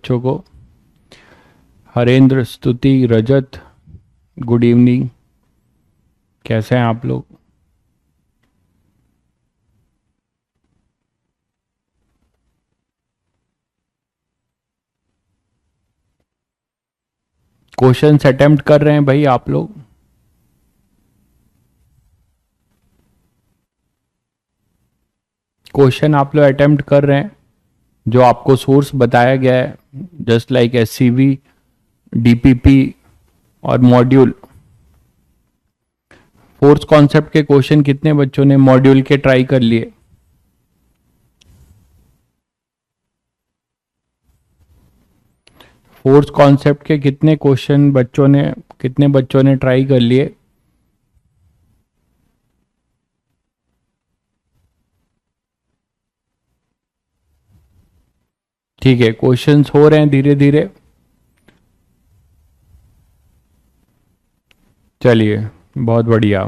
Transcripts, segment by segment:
बच्चों को। हरेंद्र, स्तुति, रजत, गुड इवनिंग, कैसे हैं आप लोग? क्वेश्चंस अटेम्प्ट कर रहे हैं भाई आप लोग? क्वेश्चन आप लोग अटेम्प्ट कर रहे हैं जो आपको सोर्स बताया गया है, जस्ट लाइक एससीवी, डीपीपी और मॉड्यूल। फोर्थ कॉन्सेप्ट के क्वेश्चन कितने बच्चों ने मॉड्यूल के ट्राई कर लिए? फोर्थ कॉन्सेप्ट के कितने बच्चों ने ट्राई कर लिए? ठीक है, क्वेश्चंस हो रहे हैं धीरे धीरे। चलिए, बहुत बढ़िया।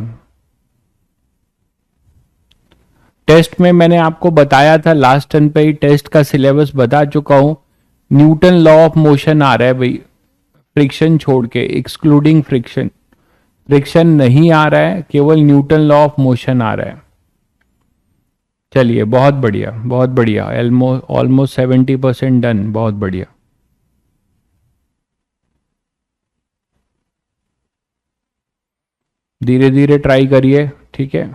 टेस्ट में मैंने आपको बताया था, लास्ट टर्न पे ही टेस्ट का सिलेबस बता चुका हूं। न्यूटन लॉ ऑफ मोशन आ रहा है भाई, फ्रिक्शन छोड़ के, एक्सक्लूडिंग फ्रिक्शन। फ्रिक्शन नहीं आ रहा है, केवल न्यूटन लॉ ऑफ मोशन आ रहा है। चलिए, बहुत बढ़िया बहुत बढ़िया, ऑलमोस्ट 70% डन, बहुत बढ़िया। धीरे धीरे ट्राई करिए, ठीक है?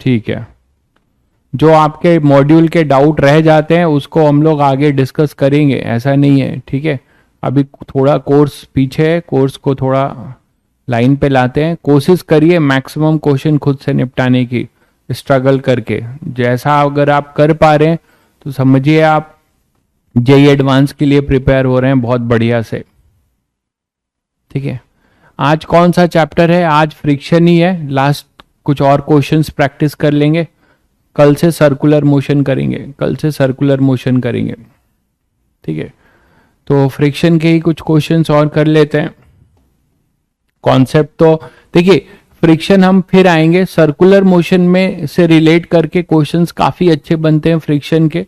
ठीक है, जो आपके मॉड्यूल के डाउट रह जाते हैं उसको हम लोग आगे डिस्कस करेंगे, ऐसा नहीं है, ठीक है? अभी थोड़ा कोर्स पीछे है, कोर्स को थोड़ा लाइन पे लाते हैं। कोशिश करिए मैक्सिमम क्वेश्चन खुद से निपटाने की, स्ट्रगल करके। जैसा अगर आप कर पा रहे हैं तो समझिए आप जेई एडवांस के लिए प्रिपेयर हो रहे हैं बहुत बढ़िया से, ठीक है? आज कौन सा चैप्टर है? आज फ्रिक्शन ही है। लास्ट कुछ और क्वेश्चंस प्रैक्टिस कर लेंगे, कल से सर्कुलर मोशन करेंगे, ठीक है? तो फ्रिक्शन के ही कुछ क्वेश्चंस और कर लेते हैं। कॉन्सेप्ट तो देखिए, फ्रिक्शन हम फिर आएंगे, सर्कुलर मोशन में से रिलेट करके क्वेश्चंस काफी अच्छे बनते हैं फ्रिक्शन के।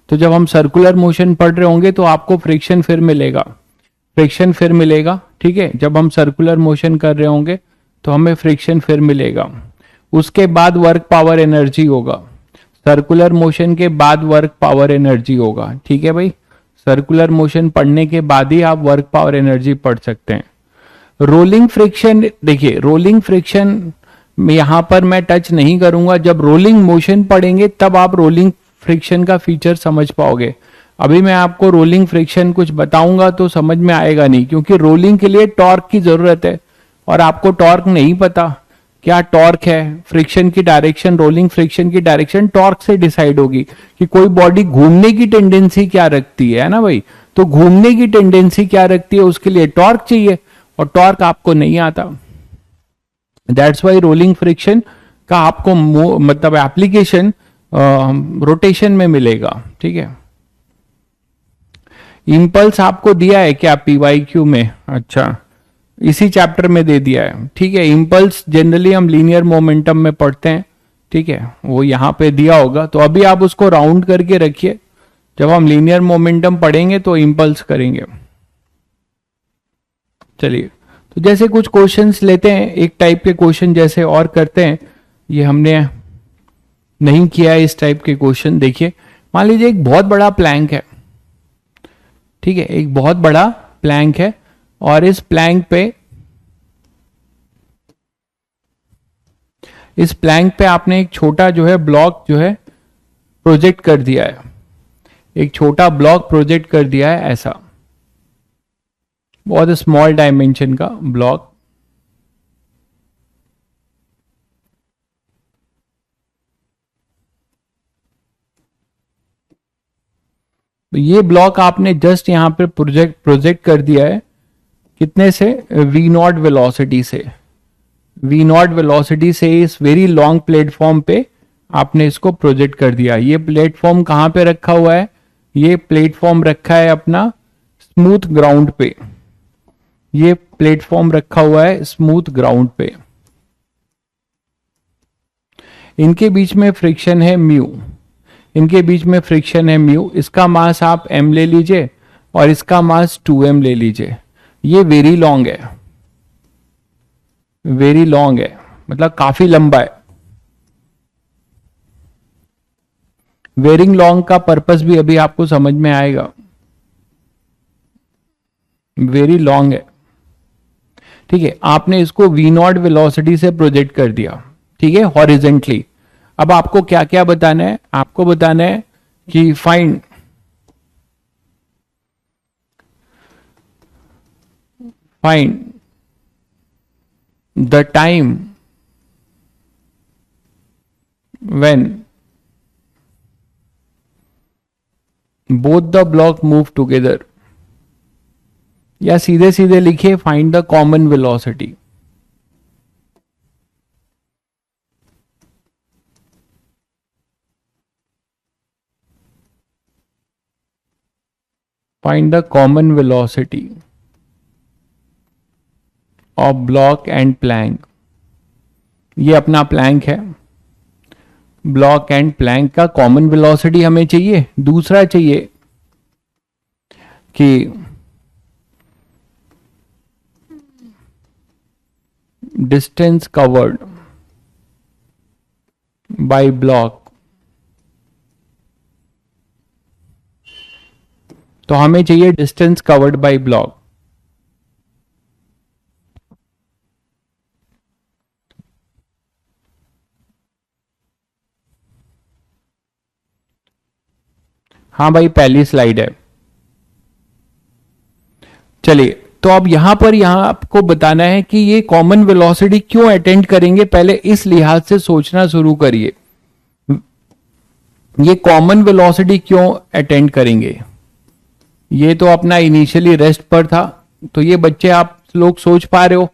तो जब हम सर्कुलर मोशन पढ़ रहे होंगे तो आपको फ्रिक्शन फिर मिलेगा, ठीक है? जब हम सर्कुलर मोशन कर रहे होंगे तो हमें फ्रिक्शन फिर मिलेगा। उसके बाद वर्क पावर एनर्जी होगा, सर्कुलर मोशन के बाद वर्क पावर एनर्जी होगा, ठीक है भाई? सर्कुलर मोशन पढ़ने के बाद ही आप वर्क पावर एनर्जी पढ़ सकते हैं। रोलिंग फ्रिक्शन, देखिए रोलिंग फ्रिक्शन यहां पर मैं टच नहीं करूंगा। जब रोलिंग मोशन पढ़ेंगे तब आप रोलिंग फ्रिक्शन का फीचर समझ पाओगे। अभी मैं आपको रोलिंग फ्रिक्शन कुछ बताऊंगा तो समझ में आएगा नहीं, क्योंकि रोलिंग के लिए टॉर्क की जरूरत है और आपको टॉर्क नहीं पता क्या टॉर्क है। फ्रिक्शन की डायरेक्शन, रोलिंग फ्रिक्शन की डायरेक्शन टॉर्क से डिसाइड होगी कि कोई बॉडी घूमने की टेंडेंसी क्या रखती है ना भाई? तो घूमने की टेंडेंसी क्या रखती है, उसके लिए टॉर्क चाहिए और टॉर्क आपको नहीं आता। दैट्स वाई रोलिंग फ्रिक्शन का आपको मतलब एप्लीकेशन रोटेशन में मिलेगा, ठीक है? इंपल्स आपको दिया है क्या पीवाईक्यू में? अच्छा, इसी चैप्टर में दे दिया है, ठीक है? इंपल्स जनरली हम लीनियर मोमेंटम में पढ़ते हैं, ठीक है? वो यहां पे दिया होगा, तो अभी आप उसको राउंड करके रखिए। जब हम लीनियर मोमेंटम पढ़ेंगे तो इंपल्स करेंगे। चलिए, तो जैसे कुछ क्वेश्चंस लेते हैं, एक टाइप के क्वेश्चन जैसे और करते हैं। ये हमने नहीं किया है इस टाइप के क्वेश्चन। देखिए, मान लीजिए एक बहुत बड़ा प्लैंक है, ठीक है? एक बहुत बड़ा प्लैंक है और इस प्लैंक पे आपने एक छोटा जो है ब्लॉक जो है प्रोजेक्ट कर दिया है, एक छोटा ब्लॉक प्रोजेक्ट कर दिया है, ऐसा बहुत स्मॉल डायमेंशन का ब्लॉक। ये ब्लॉक आपने जस्ट यहां पे प्रोजेक्ट कर दिया है, कितने से? v0 वेलोसिटी से। v0 वेलोसिटी से इस वेरी लॉन्ग प्लेटफॉर्म पे आपने इसको प्रोजेक्ट कर दिया। ये प्लेटफॉर्म कहां पे रखा हुआ है? ये प्लेटफॉर्म रखा है अपना स्मूथ ग्राउंड पे। ये प्लेटफॉर्म रखा हुआ है स्मूथ ग्राउंड पे। इनके बीच में फ्रिक्शन है म्यू। इनके बीच में फ्रिक्शन है म्यू, इसका मास आप m ले लीजिए और इसका मास 2m ले लीजिए। ये वेरी लॉन्ग है, वेरी लॉन्ग है, मतलब काफी लंबा है। वेरिंग लॉन्ग का पर्पस भी अभी आपको समझ में आएगा। वेरी लॉन्ग है, ठीक है। आपने इसको वी नॉट वेलोसिटी से प्रोजेक्ट कर दिया, ठीक है, हॉरिजेंटली। अब आपको क्या क्या बताना है? आपको बताना है कि find the time when both the block move together, या सीधे सीधे लिखिए find the common velocity. Find the common velocity of block and plank. ये अपना प्लैंक है, ब्लॉक एंड प्लैंक का कॉमन वेलोसिटी हमें चाहिए। दूसरा चाहिए कि डिस्टेंस कवर्ड बाय ब्लॉक। तो हमें चाहिए डिस्टेंस कवर्ड बाय ब्लॉक। हाँ भाई, पहली स्लाइड है। चलिए, तो अब यहां पर आपको बताना है कि ये कॉमन वेलोसिटी क्यों अटेंड करेंगे। पहले इस लिहाज से सोचना शुरू करिए, ये कॉमन वेलोसिटी क्यों अटेंड करेंगे। ये तो अपना इनिशियली रेस्ट पर था, तो ये बच्चे आप लोग सोच पा रहे हो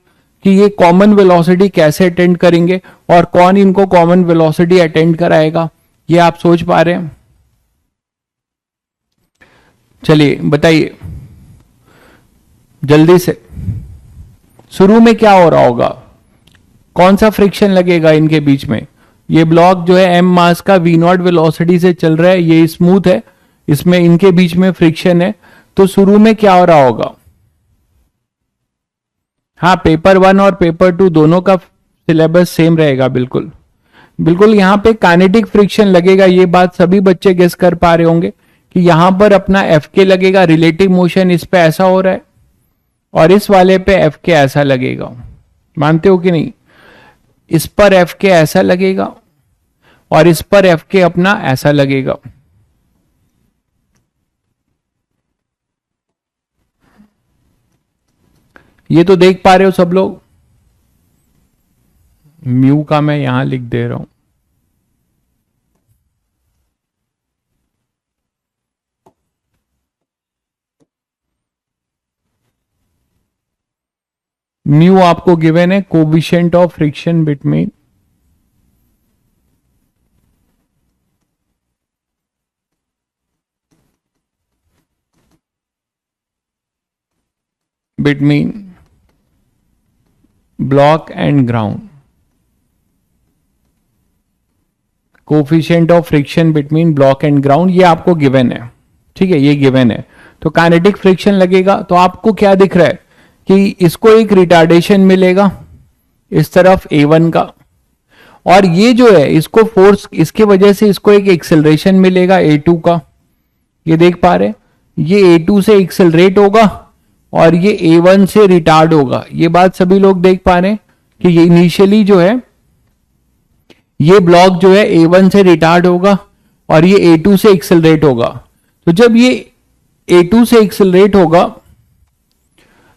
कि ये कॉमन वेलोसिटी कैसे अटेंड करेंगे और कौन इनको कॉमन वेलोसिटी अटेंड कराएगा, ये आप सोच पा रहे हैं। चलिए बताइए जल्दी से, शुरू में क्या हो रहा होगा, कौन सा फ्रिक्शन लगेगा इनके बीच में। ये ब्लॉक जो है m मास का v नॉट वेलोसिटी से चल रहा है, ये स्मूथ है, इसमें इनके बीच में फ्रिक्शन है, तो शुरू में क्या हो रहा होगा। हाँ, पेपर 1 और पेपर 2 दोनों का सिलेबस सेम रहेगा, बिल्कुल बिल्कुल। यहां पे काइनेटिक फ्रिक्शन लगेगा, ये बात सभी बच्चे गेस कर पा रहे होंगे कि यहां पर अपना Fk लगेगा, रिलेटिव मोशन इस पे ऐसा हो रहा है और इस वाले पे Fk ऐसा लगेगा। मानते हो कि नहीं? इस पर Fk ऐसा लगेगा और इस पर Fk अपना ऐसा लगेगा। ये तो देख पा रहे हो सब लोग। म्यू का मैं यहां लिख दे रहा हूं। म्यू आपको गिवन है coefficient of friction between block and ground. Coefficient of friction between block and ground, ये आपको गिवन है, ठीक है, ये गिवन है। तो काइनेटिक फ्रिक्शन लगेगा, तो आपको क्या दिख रहा है कि इसको एक रिटार्डेशन मिलेगा इस तरफ A1 का, और ये जो है इसको फोर्स, इसके वजह से इसको एक एक्सेलरेशन मिलेगा A2 का। ये देख पा रहे, ये A2 से एक्सेलरेट होगा और ये A1 से रिटार्ड होगा। ये बात सभी लोग देख पा रहे हैं कि ये इनिशियली जो है ये ब्लॉक जो है A1 से रिटार्ड होगा और ये A2 से एक्सेलरेट होगा। तो जब ये A2 से एक्सेलरेट होगा,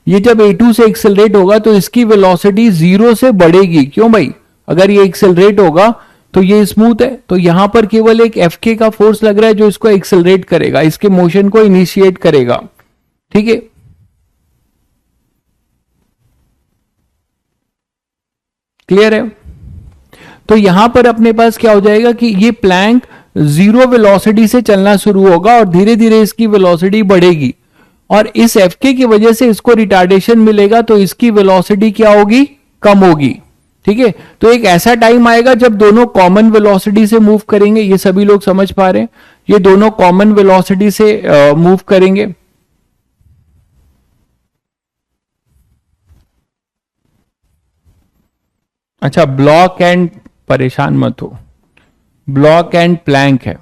ये जब A2 से एक्सेलरेट होगा तो इसकी वेलोसिटी 0 से बढ़ेगी। क्यों भाई? अगर ये एक्सेलरेट होगा तो ये स्मूथ है, तो यहां पर केवल एक Fk का फोर्स लग रहा है जो इसको एक्सेलरेट करेगा, इसके मोशन को इनिशिएट करेगा, ठीक है। क्लियर है? तो यहां पर अपने पास क्या हो जाएगा कि ये प्लैंक 0 वेलोसिटी से चलना शुरू होगा और धीरे धीरे इसकी वेलोसिटी बढ़ेगी और इस Fk की वजह से इसको रिटार्डेशन मिलेगा, तो इसकी वेलोसिटी क्या होगी? कम होगी। ठीक है, तो एक ऐसा टाइम आएगा जब दोनों कॉमन वेलोसिटी से मूव करेंगे। ये सभी लोग समझ पा रहे हैं, ये दोनों कॉमन वेलोसिटी से मूव करेंगे। अच्छा, ब्लॉक एंड, परेशान मत हो, ब्लॉक एंड प्लैंक है।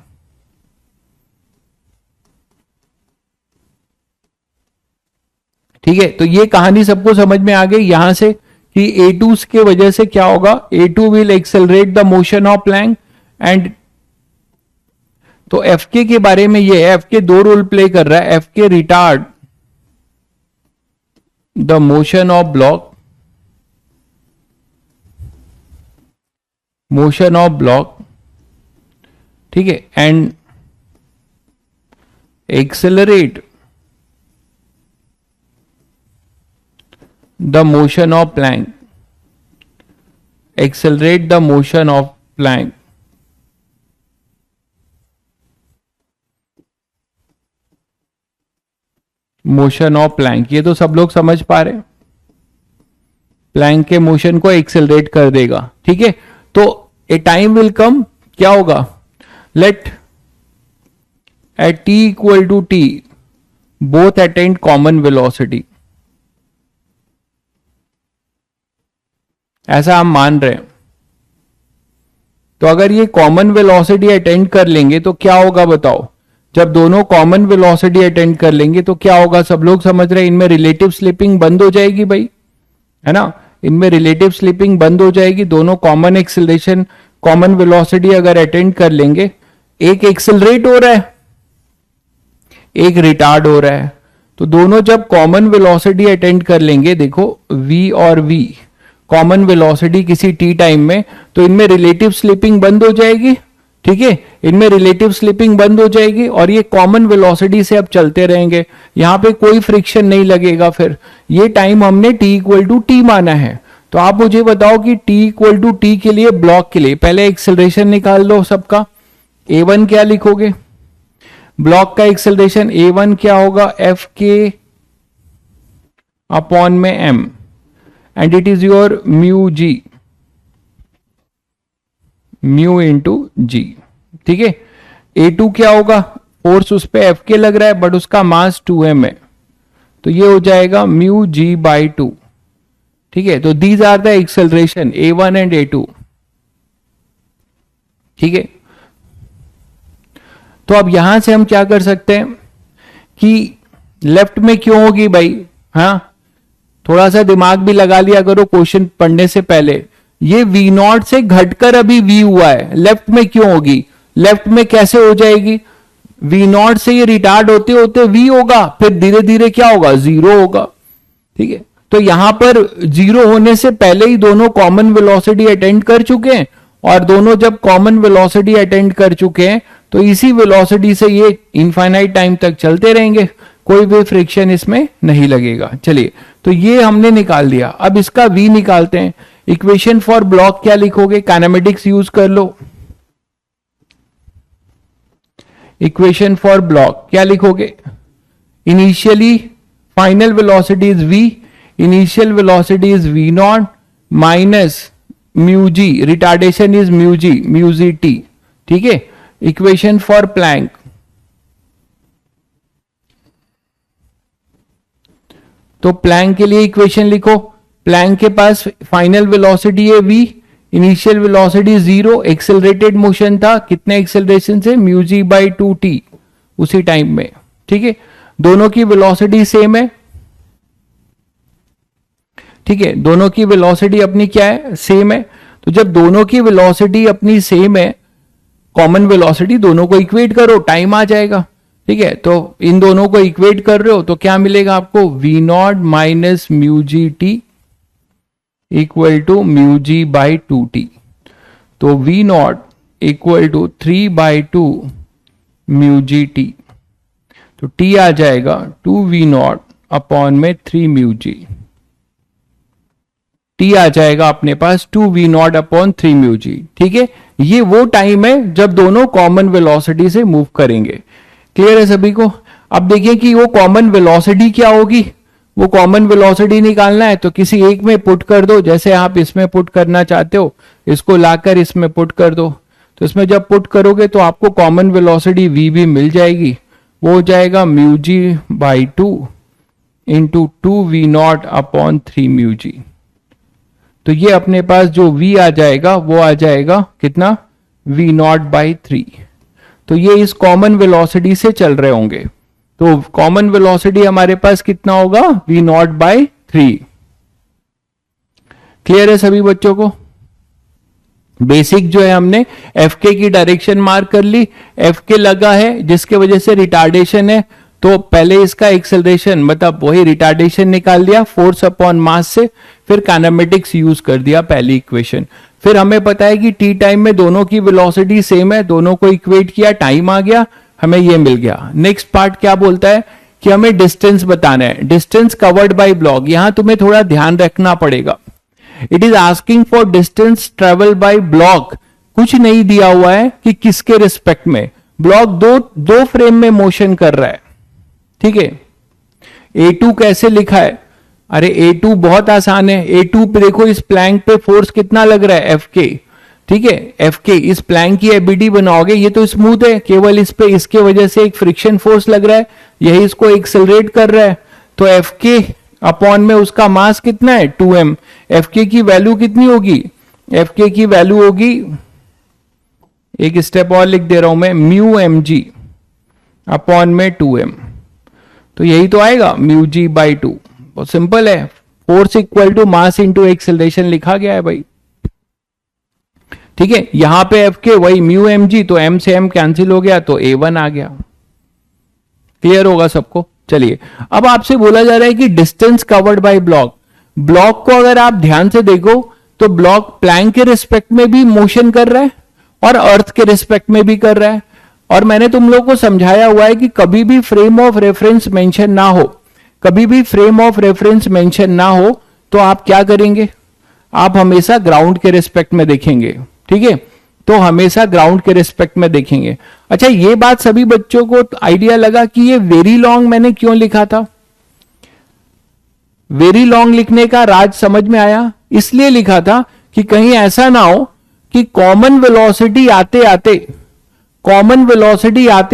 ठीक है, तो ये कहानी सबको समझ में आ गई यहां से कि A2 के वजह से क्या होगा, A2 will accelerate the motion of Planck and, तो Fk के बारे में ये है, Fk दो रोल प्ले कर रहा है। Fk retard the motion of block, motion of block, ठीक है, and accelerate the motion of Planck, accelerate the motion of Planck, motion of Planck, ये तो सब लोग समझ पा रहे हैं, प्लैंक के मोशन को एक्सेलरेट कर देगा। ठीक है, तो ए टाइम विल कम, क्या होगा, let at t equal to t both attend common velocity, ऐसा हम मान रहे हैं। तो अगर ये कॉमन वेलोसिटी अटेंड कर लेंगे तो क्या होगा बताओ, जब दोनों कॉमन वेलोसिटी अटेंड कर लेंगे तो क्या होगा, सब लोग समझ रहे हैं, इनमें रिलेटिव स्लिपिंग बंद हो जाएगी भाई, है ना, इनमें रिलेटिव स्लिपिंग बंद हो जाएगी। दोनों कॉमन एक्सेलरेशन, कॉमन वेलोसिटी अगर अटेंड कर लेंगे, एक एक्सेलरेट हो रहा है, एक रिटार्ड हो रहा है, तो दोनों जब कॉमन वेलोसिटी अटेंड कर लेंगे, देखो v और v कॉमन वेलोसिटी किसी टी टाइम में, तो इनमें रिलेटिव स्लिपिंग बंद हो जाएगी। ठीक है, इनमें रिलेटिव स्लिपिंग बंद हो जाएगी और ये कॉमन वेलोसिटी से अब चलते रहेंगे, यहां पे कोई फ्रिक्शन नहीं लगेगा। फिर ये टाइम हमने t इक्वल टू टी माना है। तो आप मुझे बताओ कि t इक्वल टू टी के लिए, ब्लॉक के लिए, पहले एक्सेलरेशन निकाल लो सबका। a1 क्या लिखोगे, ब्लॉक का एक्सेलरेशन a1 क्या होगा, एफ के अपॉन में m, and it is your mu g, mu into g। ठीक है, A2 क्या होगा, फोर्स उस पे F के लग रहा है बट उसका मास 2m है, तो ये हो जाएगा mu g बाई 2। ठीक है, तो these are the acceleration A1 and A2। ठीक है, तो अब यहां से हम क्या कर सकते हैं कि लेफ्ट में क्यों होगी भाई, हाँ थोड़ा सा दिमाग भी लगा लिया करो क्वेश्चन पढ़ने से पहले। ये V नॉट से घटकर अभी V हुआ है, लेफ्ट में क्यों होगी, लेफ्ट में कैसे हो जाएगी, V नॉट से ये रिटार्ड होते होते V होगा, फिर धीरे धीरे क्या होगा, जीरो होगा। ठीक है, तो यहां पर जीरो होने से पहले ही दोनों कॉमन वेलोसिटी अटेंड कर चुके हैं, और दोनों जब कॉमन वेलोसिटी अटेंड कर चुके हैं तो इसी वेलोसिटी से ये इनफाइनाइट टाइम तक चलते रहेंगे, कोई भी फ्रिक्शन इसमें नहीं लगेगा। चलिए, तो ये हमने निकाल दिया। अब इसका v निकालते हैं। इक्वेशन फॉर ब्लॉक क्या लिखोगे, काइनेमेटिक्स यूज कर लो। इक्वेशन फॉर ब्लॉक क्या लिखोगे, initially final velocity is v, initial velocity is v naught minus mu g, retardation is mu g t. ठीक है, इक्वेशन फॉर प्लैंक, तो प्लैंक के लिए इक्वेशन लिखो। प्लैंक के पास फाइनल वेलोसिटी है v, initial velocity 0, accelerated motion था, कितने एक्सेलरेशन से, म्यू जी बाई 2t उसी टाइम में। ठीक है, दोनों की वेलोसिटी सेम है। ठीक है, दोनों की वेलोसिटी अपनी क्या है, सेम है। तो जब दोनों की वेलोसिटी अपनी सेम है, कॉमन वेलोसिटी, दोनों को इक्वेट करो, टाइम आ जाएगा। ठीक है, तो इन दोनों को इक्वेट कर रहे हो तो क्या मिलेगा आपको, v naught minus mu g t equal to mu g by 2t। तो v naught equal to 3/2 mu g t, तो t आ जाएगा 2v नॉट अपॉन में 3 म्यू जी, t आ जाएगा अपने पास 2v नॉट अपॉन 3 म्यू जी। ठीक है, ये वो टाइम है जब दोनों कॉमन वेलोसिटी से मूव करेंगे। क्लियर है सभी को। अब देखिए कि वो कॉमन वेलोसिटी क्या होगी, वो कॉमन वेलोसिटी निकालना है तो किसी एक में पुट कर दो, जैसे आप इसमें पुट करना चाहते हो, इसको लाकर इसमें पुट कर दो। तो इसमें जब पुट करोगे तो आपको कॉमन वेलोसिटी v भी मिल जाएगी, वो हो जाएगा mu g by 2 into 2v0 upon 3 mu g. तो ये अपने पास जो v आ जाएगा वो आ जाएगा कितना, v0 बाई 3। तो ये इस कॉमन वेलोसिटी से चल रहे होंगे, तो कॉमन वेलोसिटी हमारे पास कितना होगा, v0 बाई 3। क्लियर है सभी बच्चों को? बेसिक जो है हमने Fk की डायरेक्शन मार्क कर ली, Fk लगा है जिसके वजह से रिटार्डेशन है, तो पहले इसका एक्सेलरेशन मतलब वही रिटार्डेशन निकाल दिया फोर्स अपॉन मास से, फिर काइनेमेटिक्स यूज कर दिया पहली इक्वेशन। फिर हमें पता है कि टी टाइम में दोनों की वेलोसिटी सेम है, दोनों को इक्वेट किया, टाइम आ गया, हमें ये मिल गया। नेक्स्ट पार्ट क्या बोलता है कि हमें डिस्टेंस बताना है, डिस्टेंस कवर्ड बाय ब्लॉक। यहां तुम्हें थोड़ा ध्यान रखना पड़ेगा, it is asking for distance travel by block, कुछ नहीं दिया हुआ है कि किसके रिस्पेक्ट में। ब्लॉक दो फ्रेम में मोशन कर रहा है, ठीक है। A2 कैसे लिखा है, अरे A2 बहुत आसान है, A2 पे देखो इस प्लैंक पे फोर्स कितना लग रहा है, Fk, ठीक है। Fk इस प्लैंक की एबीडी बनाओगे, ये तो स्मूथ है, केवल इस पे इसके वजह से एक फ्रिक्शन फोर्स लग रहा है, यही इसको एक्सेलरेट कर रहा है। तो Fk अपॉन में उसका मास कितना है 2m, Fk की वैल्यू कितनी होगी, Fk की वैल्यू होगी, एक स्टेप और लिख दे रहा हूं मैं, म्यू mg अपॉन में 2m। तो यही तो आएगा म्यू जी बाई 2, बहुत सिंपल है, force equal to mass into acceleration लिखा गया है भाई, ठीक है। यहां पे Fk वही म्यू mg, तो m से m कैंसिल हो गया तो A1 आ गया। क्लियर होगा सबको? चलिए अब आपसे बोला जा रहा है कि distance covered by block. Block को अगर आप ध्यान से देखो तो ब्लॉक प्लैंक के रिस्पेक्ट में भी मोशन कर रहा है और अर्थ के रिस्पेक्ट में भी कर रहा है। और मैंने तुम लोग को समझाया हुआ है कि कभी भी फ्रेम ऑफ रेफरेंस मेंशन ना हो, कभी भी फ्रेम ऑफ रेफरेंस मेंशन ना हो तो आप क्या करेंगे, आप हमेशा ग्राउंड के रिस्पेक्ट में देखेंगे, ठीक है। तो हमेशा ग्राउंड के रिस्पेक्ट में देखेंगे। अच्छा ये बात सभी बच्चों को आइडिया लगा कि ये वेरी लॉन्ग मैंने क्यों लिखा था, वेरी लॉन्ग लिखने का राज समझ में आया? इसलिए लिखा था कि कहीं ऐसा ना हो कि कॉमन वेलोसिटी आते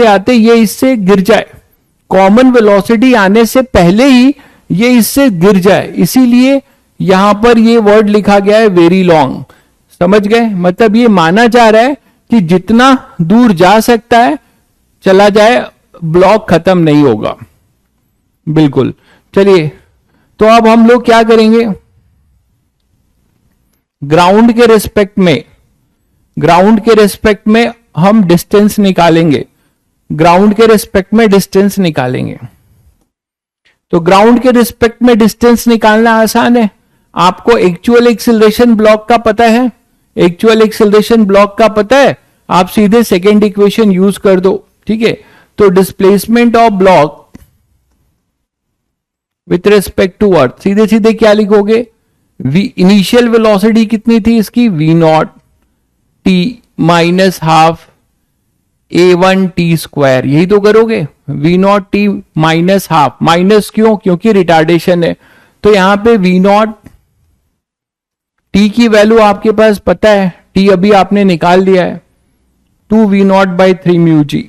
आते ये इससे गिर जाए, कॉमन वेलोसिटी आने से पहले ही ये इससे गिर जाए, इसीलिए यहां पर ये वर्ड लिखा गया है वेरी लॉन्ग। समझ गए? मतलब ये माना जा रहा है कि जितना दूर जा सकता है चला जाए, ब्लॉक खत्म नहीं होगा। बिल्कुल। चलिए तो अब हम लोग क्या करेंगे, ग्राउंड के रिस्पेक्ट में हम डिस्टेंस निकालेंगे, ग्राउंड के रिस्पेक्ट में डिस्टेंस निकालेंगे। तो ग्राउंड के रिस्पेक्ट में डिस्टेंस निकालना आसान है, आपको एक्चुअल एक्सीलरेशन ब्लॉक का पता है, एक्चुअल एक्सीलरेशन ब्लॉक का पता है, आप सीधे सेकेंड इक्वेशन यूज कर दो, ठीक है। तो displacement of block with respect to earth, सीधे सीधे क्या लिखोगे, इनिशियल वेलोसिटी कितनी थी इसकी, v0 t minus half a1 t square, यही तो करोगे, v0 t minus half, minus क्यों, क्योंकि रिटार्डेशन है। तो यहां पे v0 t की वैल्यू आपके पास पता है, t अभी आपने निकाल दिया है, 2v0 बाई 3 म्यू जी।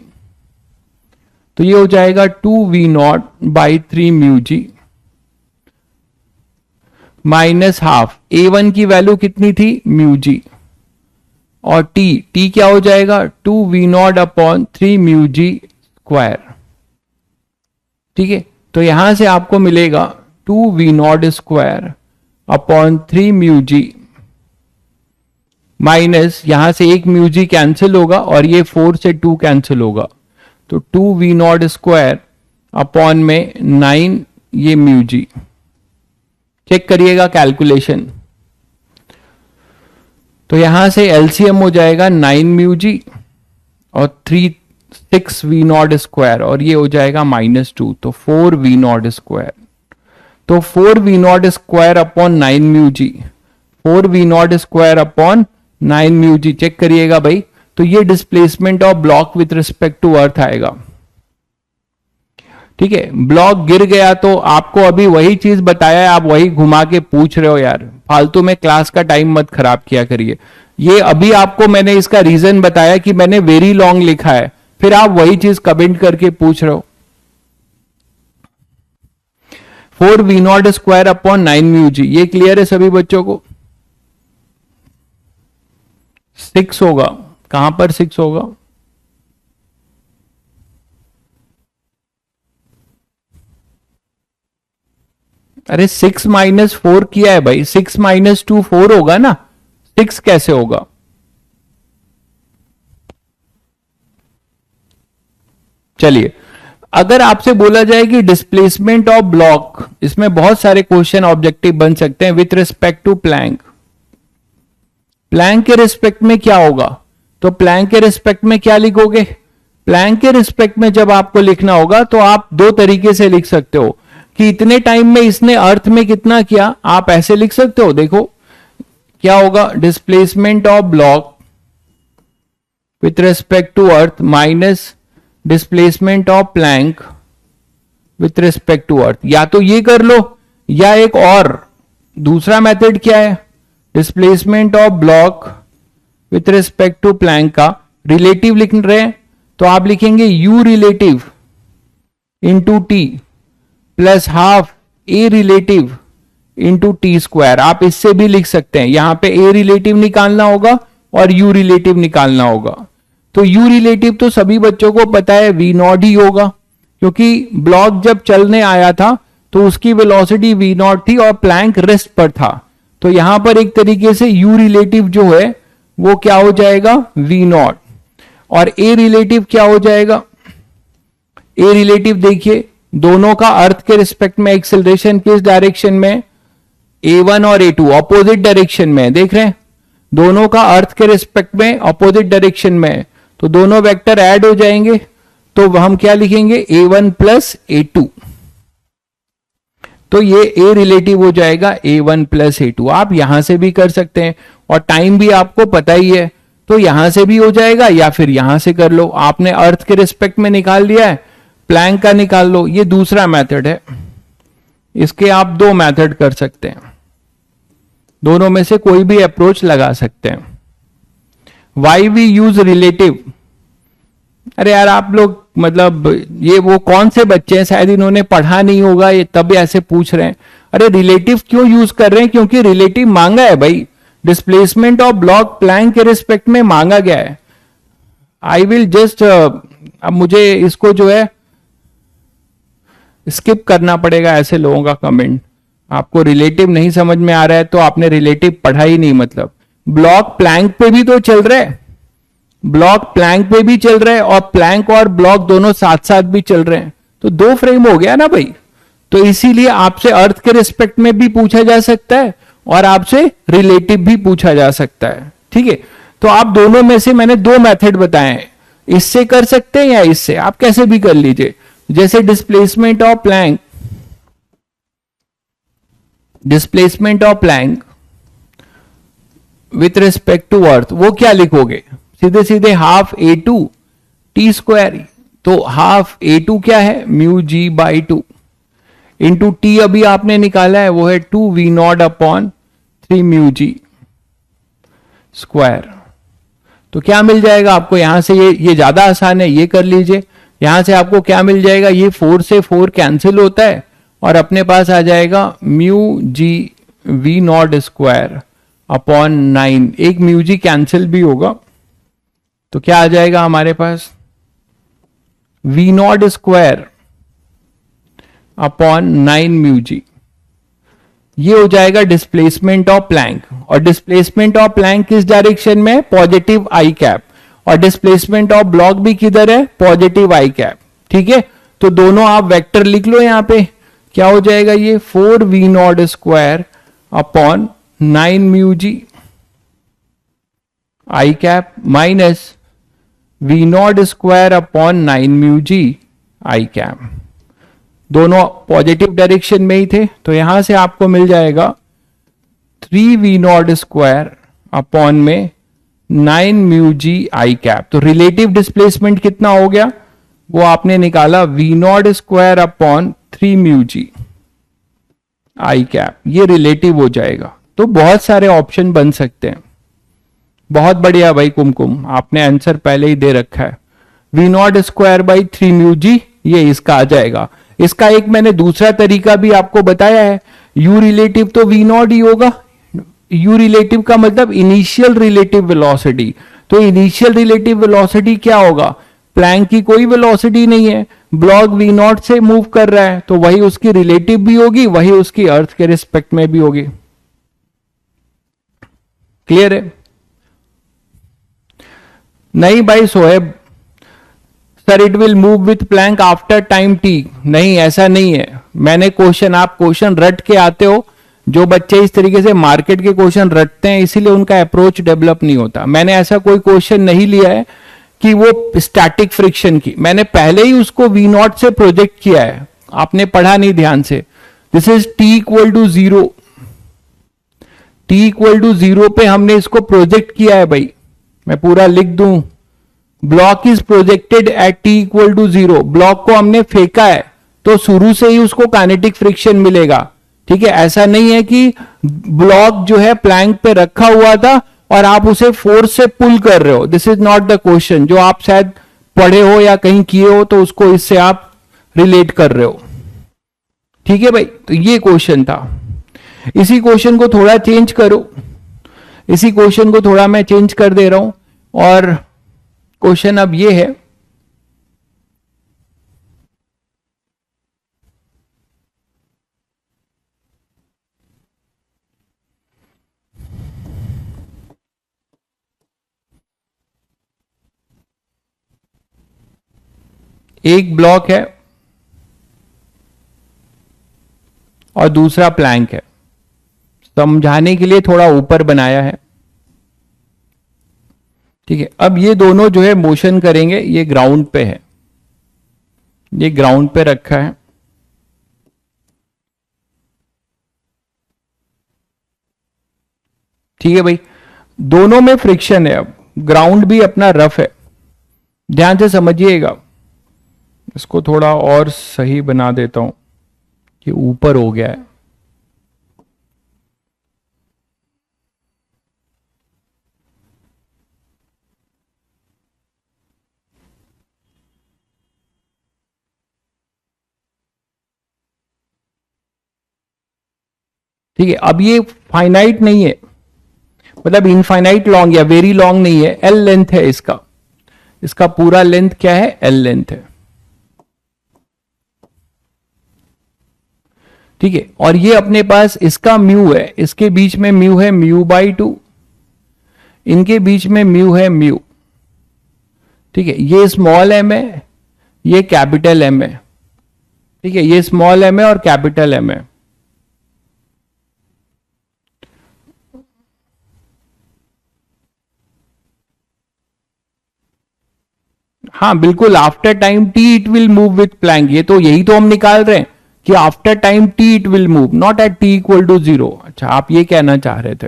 तो ये हो जाएगा 2v0 by 3 mu g minus half, a1 की वैल्यू कितनी थी, म्यू जी, और t क्या हो जाएगा, 2v0 upon 3 mu g square, ठीक है। तो यहां से आपको मिलेगा 2v0 square upon 3 mu g minus, यहां से एक म्यू जी कैंसिल होगा और ये 4 से 2 कैंसिल होगा, तो 2v0 स्क्वायर अपॉन में 9 ये म्यू जी। चेक करिएगा कैलकुलेशन, तो यहां से एलसीएम हो जाएगा 9 म्यू जी और 6 v0 स्क्वायर, और ये हो जाएगा -2, तो 4 v0 स्क्वायर। तो 4 v0 square upon 9 mu g, 4 v0 square upon 9 mu g, check करिएगा भाई। तो ये displacement of block with respect to earth आएगा। ठीक है, ब्लॉक गिर गया तो आपको अभी वही चीज बताया है, आप वही घुमा के पूछ रहे हो यार, फालतू में क्लास का टाइम मत खराब किया करिए। ये अभी आपको मैंने इसका रीजन बताया कि मैंने वेरी लॉन्ग लिखा है, फिर आप वही चीज कमेंट करके पूछ रहे हो। 4 v not square upon 9 mu g, ये क्लियर है सभी बच्चों को? 6 होगा, कहां पर 6 होगा? अरे 6 माइनस 4 किया है भाई, 6 माइनस 2 4 होगा ना, 6 कैसे होगा? चलिए, अगर आपसे बोला जाए कि डिस्प्लेसमेंट ऑफ ब्लॉक, इसमें बहुत सारे क्वेश्चन ऑब्जेक्टिव बन सकते हैं with respect to plank. Plank के रिस्पेक्ट में क्या होगा? तो प्लैंक के रिस्पेक्ट में क्या लिखोगे? प्लैंक के रिस्पेक्ट में जब आपको लिखना होगा तो आप दो तरीके से लिख सकते हो कि इतने टाइम में इसने अर्थ में कितना किया, आप ऐसे लिख सकते हो। देखो क्या होगा, displacement of block with respect to earth minus displacement of plank with respect to earth. या तो ये कर लो, या एक और दूसरा मेथड क्या है, displacement of block with respect to plank का रिलेटिव लिख रहे हैं तो आप लिखेंगे u relative into t plus half a relative into t square. आप इससे भी लिख सकते हैं, यहां पे ए रिलेटिव निकालना होगा और u रिलेटिव निकालना होगा। तो u रिलेटिव तो सभी बच्चों को पता है v नॉट ही होगा, क्योंकि ब्लॉक जब चलने आया था तो उसकी वेलोसिटी v नॉट थी और प्लैंक रेस्ट पर था। तो यहां पर एक तरीके से u रिलेटिव जो है वो क्या हो जाएगा, v नॉट, और a रिलेटिव क्या हो जाएगा? a रिलेटिव देखिए दोनों का अर्थ के रिस्पेक्ट में एक्सेलरेशन किस डायरेक्शन में, a1 और a2 ऑपोजिट डायरेक्शन में, देख रहे हैं दोनों का अर्थ के रिस्पेक्ट में ऑपोजिट डायरेक्शन में, तो दोनों वेक्टर ऐड हो जाएंगे। तो हम क्या लिखेंगे, a1 प्लस a2, तो ये a रिलेटिव हो जाएगा a1 प्लस a2। आप यहां से भी कर सकते हैं और टाइम भी आपको पता ही है, तो यहां से भी हो जाएगा या फिर यहां से कर लो। आपने अर्थ के रिस्पेक्ट में निकाल लिया है, प्लैंक का निकाल लो, ये दूसरा मेथड है। इसके आप दो मेथड कर सकते हैं, दोनों में से कोई भी अप्रोच लगा सकते हैं। वाई वी यूज रिलेटिव, अरे यार आप लोग मतलब ये वो कौन से बच्चे हैं, शायद इन्होंने पढ़ा नहीं होगा, ये तब ऐसे पूछ रहे हैं। अरे रिलेटिव क्यों यूज कर रहे हैं, क्योंकि रिलेटिव मांगा है भाई, डिस्प्लेसमेंट ऑफ ब्लॉक प्लैंक के रिस्पेक्ट में मांगा गया है। आई विल जस्ट अब मुझे इसको जो है स्किप करना पड़ेगा ऐसे लोगों का कमेंट। आपको रिलेटिव नहीं समझ में आ रहा है तो आपने रिलेटिव पढ़ा ही नहीं, मतलब ब्लॉक प्लैंक पे भी तो चल रहा है, ब्लॉक प्लैंक पे भी चल रहा है और प्लैंक और ब्लॉक दोनों साथ साथ भी चल रहे हैं, तो दो फ्रेम हो गया ना भाई। तो इसीलिए आपसे अर्थ के रिस्पेक्ट में भी पूछा जा सकता है और आपसे रिलेटिव भी पूछा जा सकता है, ठीक है। तो आप दोनों में से मैंने दो मेथड बताए हैं, इससे कर सकते हैं या इससे, आप कैसे भी कर लीजिए। जैसे displacement of plank, displacement of plank with respect to earth, वो क्या लिखोगे, सीधे सीधे हाफ a2 टी स्क्वायर। तो हाफ a2 क्या है, mu g by 2 into t अभी आपने निकाला है वो है 2 v nought upon 3 mu g square. तो क्या मिल जाएगा आपको यहां से, ये ज्यादा आसान है, ये कर लीजिए। यहां से आपको क्या मिल जाएगा, ये 4 से 4 कैंसिल होता है और अपने पास आ जाएगा mu g v not square upon 9, एक म्यू जी कैंसिल भी होगा, तो क्या आ जाएगा हमारे पास, v not square upon 9 mu g. ये हो जाएगा डिस्प्लेसमेंट ऑफ प्लैंक, और डिस्प्लेसमेंट ऑफ प्लैंक किस डायरेक्शन में, पॉजिटिव आई कैप, और डिस्प्लेसमेंट ऑफ ब्लॉक भी किधर है, पॉजिटिव आई कैप, ठीक है। तो दोनों आप वेक्टर लिख लो यहां पे, क्या हो जाएगा ये 4 v not square upon 9 mu g i cap minus v not square upon 9 mu g i cap. दोनों पॉजिटिव डायरेक्शन में ही थे, तो यहां से आपको मिल जाएगा 3 वी नॉट स्क्वायर अपॉन में 9 म्यू जी आई कैप। तो रिलेटिव डिस्प्लेसमेंट कितना हो गया, वो आपने निकाला v not square upon 3 mu g i cap, ये रिलेटिव हो जाएगा। तो बहुत सारे ऑप्शन बन सकते हैं। बहुत बढ़िया भाई कुमकुम, आपने आंसर पहले ही दे रखा है। V not square by 3 mu g, ये इसका आ जाएगा। इसका एक मैंने दूसरा तरीका भी आपको बताया है, यू रिलेटिव तो वी नॉट ही होगा। यू रिलेटिव का मतलब इनिशियल रिलेटिव वेलोसिटी। तो इनिशियल रिलेटिव वेलोसिटी क्या होगा, प्लैंक की कोई वेलोसिटी नहीं है, ब्लॉक वी नॉट से मूव कर रहा है, तो वही उसकी रिलेटिव भी होगी, वही उसकी अर्थ के रिस्पेक्ट में भी होगी। क्लियर है? नहीं भाई Sohaib sir, it will move with plank after time t. नहीं, ऐसा नहीं है। मैंने क्वेश्चन, आप क्वेश्चन रट के आते हो, जो बच्चे इस तरीके से मार्केट के क्वेश्चन रटते हैं इसीलिए उनका अप्रोच डेवलप नहीं होता। मैंने ऐसा कोई क्वेश्चन नहीं लिया है कि वो स्टैटिक फ्रिक्शन की, मैंने पहले ही उसको वी नॉट से प्रोजेक्ट किया है, आपने पढ़ा नहीं ध्यान से। This is t equal to zero, t equal to zero पे हमने इसको प्रोजेक्ट किया है भाई। मैं पूरा लिख दूं, block is projected at t equal to zero, block को हमने फेंका है तो शुरू से ही उसको काइनेटिक फ्रिक्शन मिलेगा। ठीक है, ऐसा नहीं है कि ब्लॉक जो है प्लैंक पे रखा हुआ था और आप उसे फोर्स से पुल कर रहे हो। This is not the question जो आप शायद पढ़े हो या कहीं किए हो, तो उसको इससे आप रिलेट कर रहे हो। ठीक है भाई, तो ये क्वेश्चन था। इसी क्वेश्चन को थोड़ा चेंज करो, इसी क्वेश्चन को थोड़ा मैं चेंज कर दे रहा हूं, और क्वेश्चन अब ये है, एक ब्लॉक है और दूसरा प्लैंक है। समझाने के लिए थोड़ा ऊपर बनाया है। ठीक है, अब ये दोनों जो है मोशन करेंगे, ये ग्राउंड पे है, ये ग्राउंड पे रखा है। ठीक है भाई, दोनों में फ्रिक्शन है। अब ग्राउंड भी अपना रफ है, ध्यान से समझिएगा। इसको थोड़ा और सही बना देता हूं कि ऊपर हो गया है। ठीक है, अब ये फाइनाइट नहीं है, मतलब इनफाइनाइट लॉन्ग या वेरी लॉन्ग नहीं है, एल लेंथ है इसका। इसका पूरा लेंथ क्या है, एल लेंथ है। ठीक है, और ये अपने पास इसका म्यू है, इसके बीच में म्यू है म्यू बाई 2, इनके बीच में म्यू है म्यू। ठीक है, ये स्मॉल एम है, ये कैपिटल एम है। ठीक है, ये स्मॉल एम है और कैपिटल एम है। हाँ बिल्कुल, after time t it will move with plank, ये तो यही तो हम निकाल रहे हैं कि after time t it will move, not at t equal to zero. अच्छा, आप ये कहना चाह रहे थे।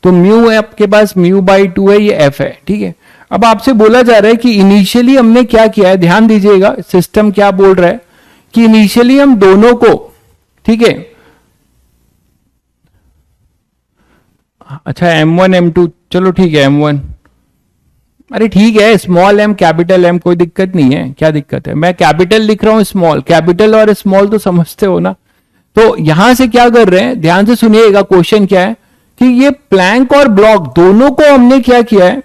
तो म्यू है आपके पास, म्यू बाई 2 है, ये एफ है। ठीक है, अब आपसे बोला जा रहा है कि इनिशियली हमने क्या किया है, ध्यान दीजिएगा सिस्टम क्या बोल रहा है कि इनिशियली हम दोनों को, ठीक है, अच्छा M1 M2, चलो ठीक है M1, अरे ठीक है, स्मॉल एम कैपिटल एम, कोई दिक्कत नहीं है। क्या दिक्कत है, मैं कैपिटल लिख रहा हूं, स्मॉल, कैपिटल और स्मॉल तो समझते हो ना। तो यहां से क्या कर रहे हैं, ध्यान से सुनिएगा, क्वेश्चन क्या है कि ये प्लैंक और ब्लॉक दोनों को हमने क्या किया है,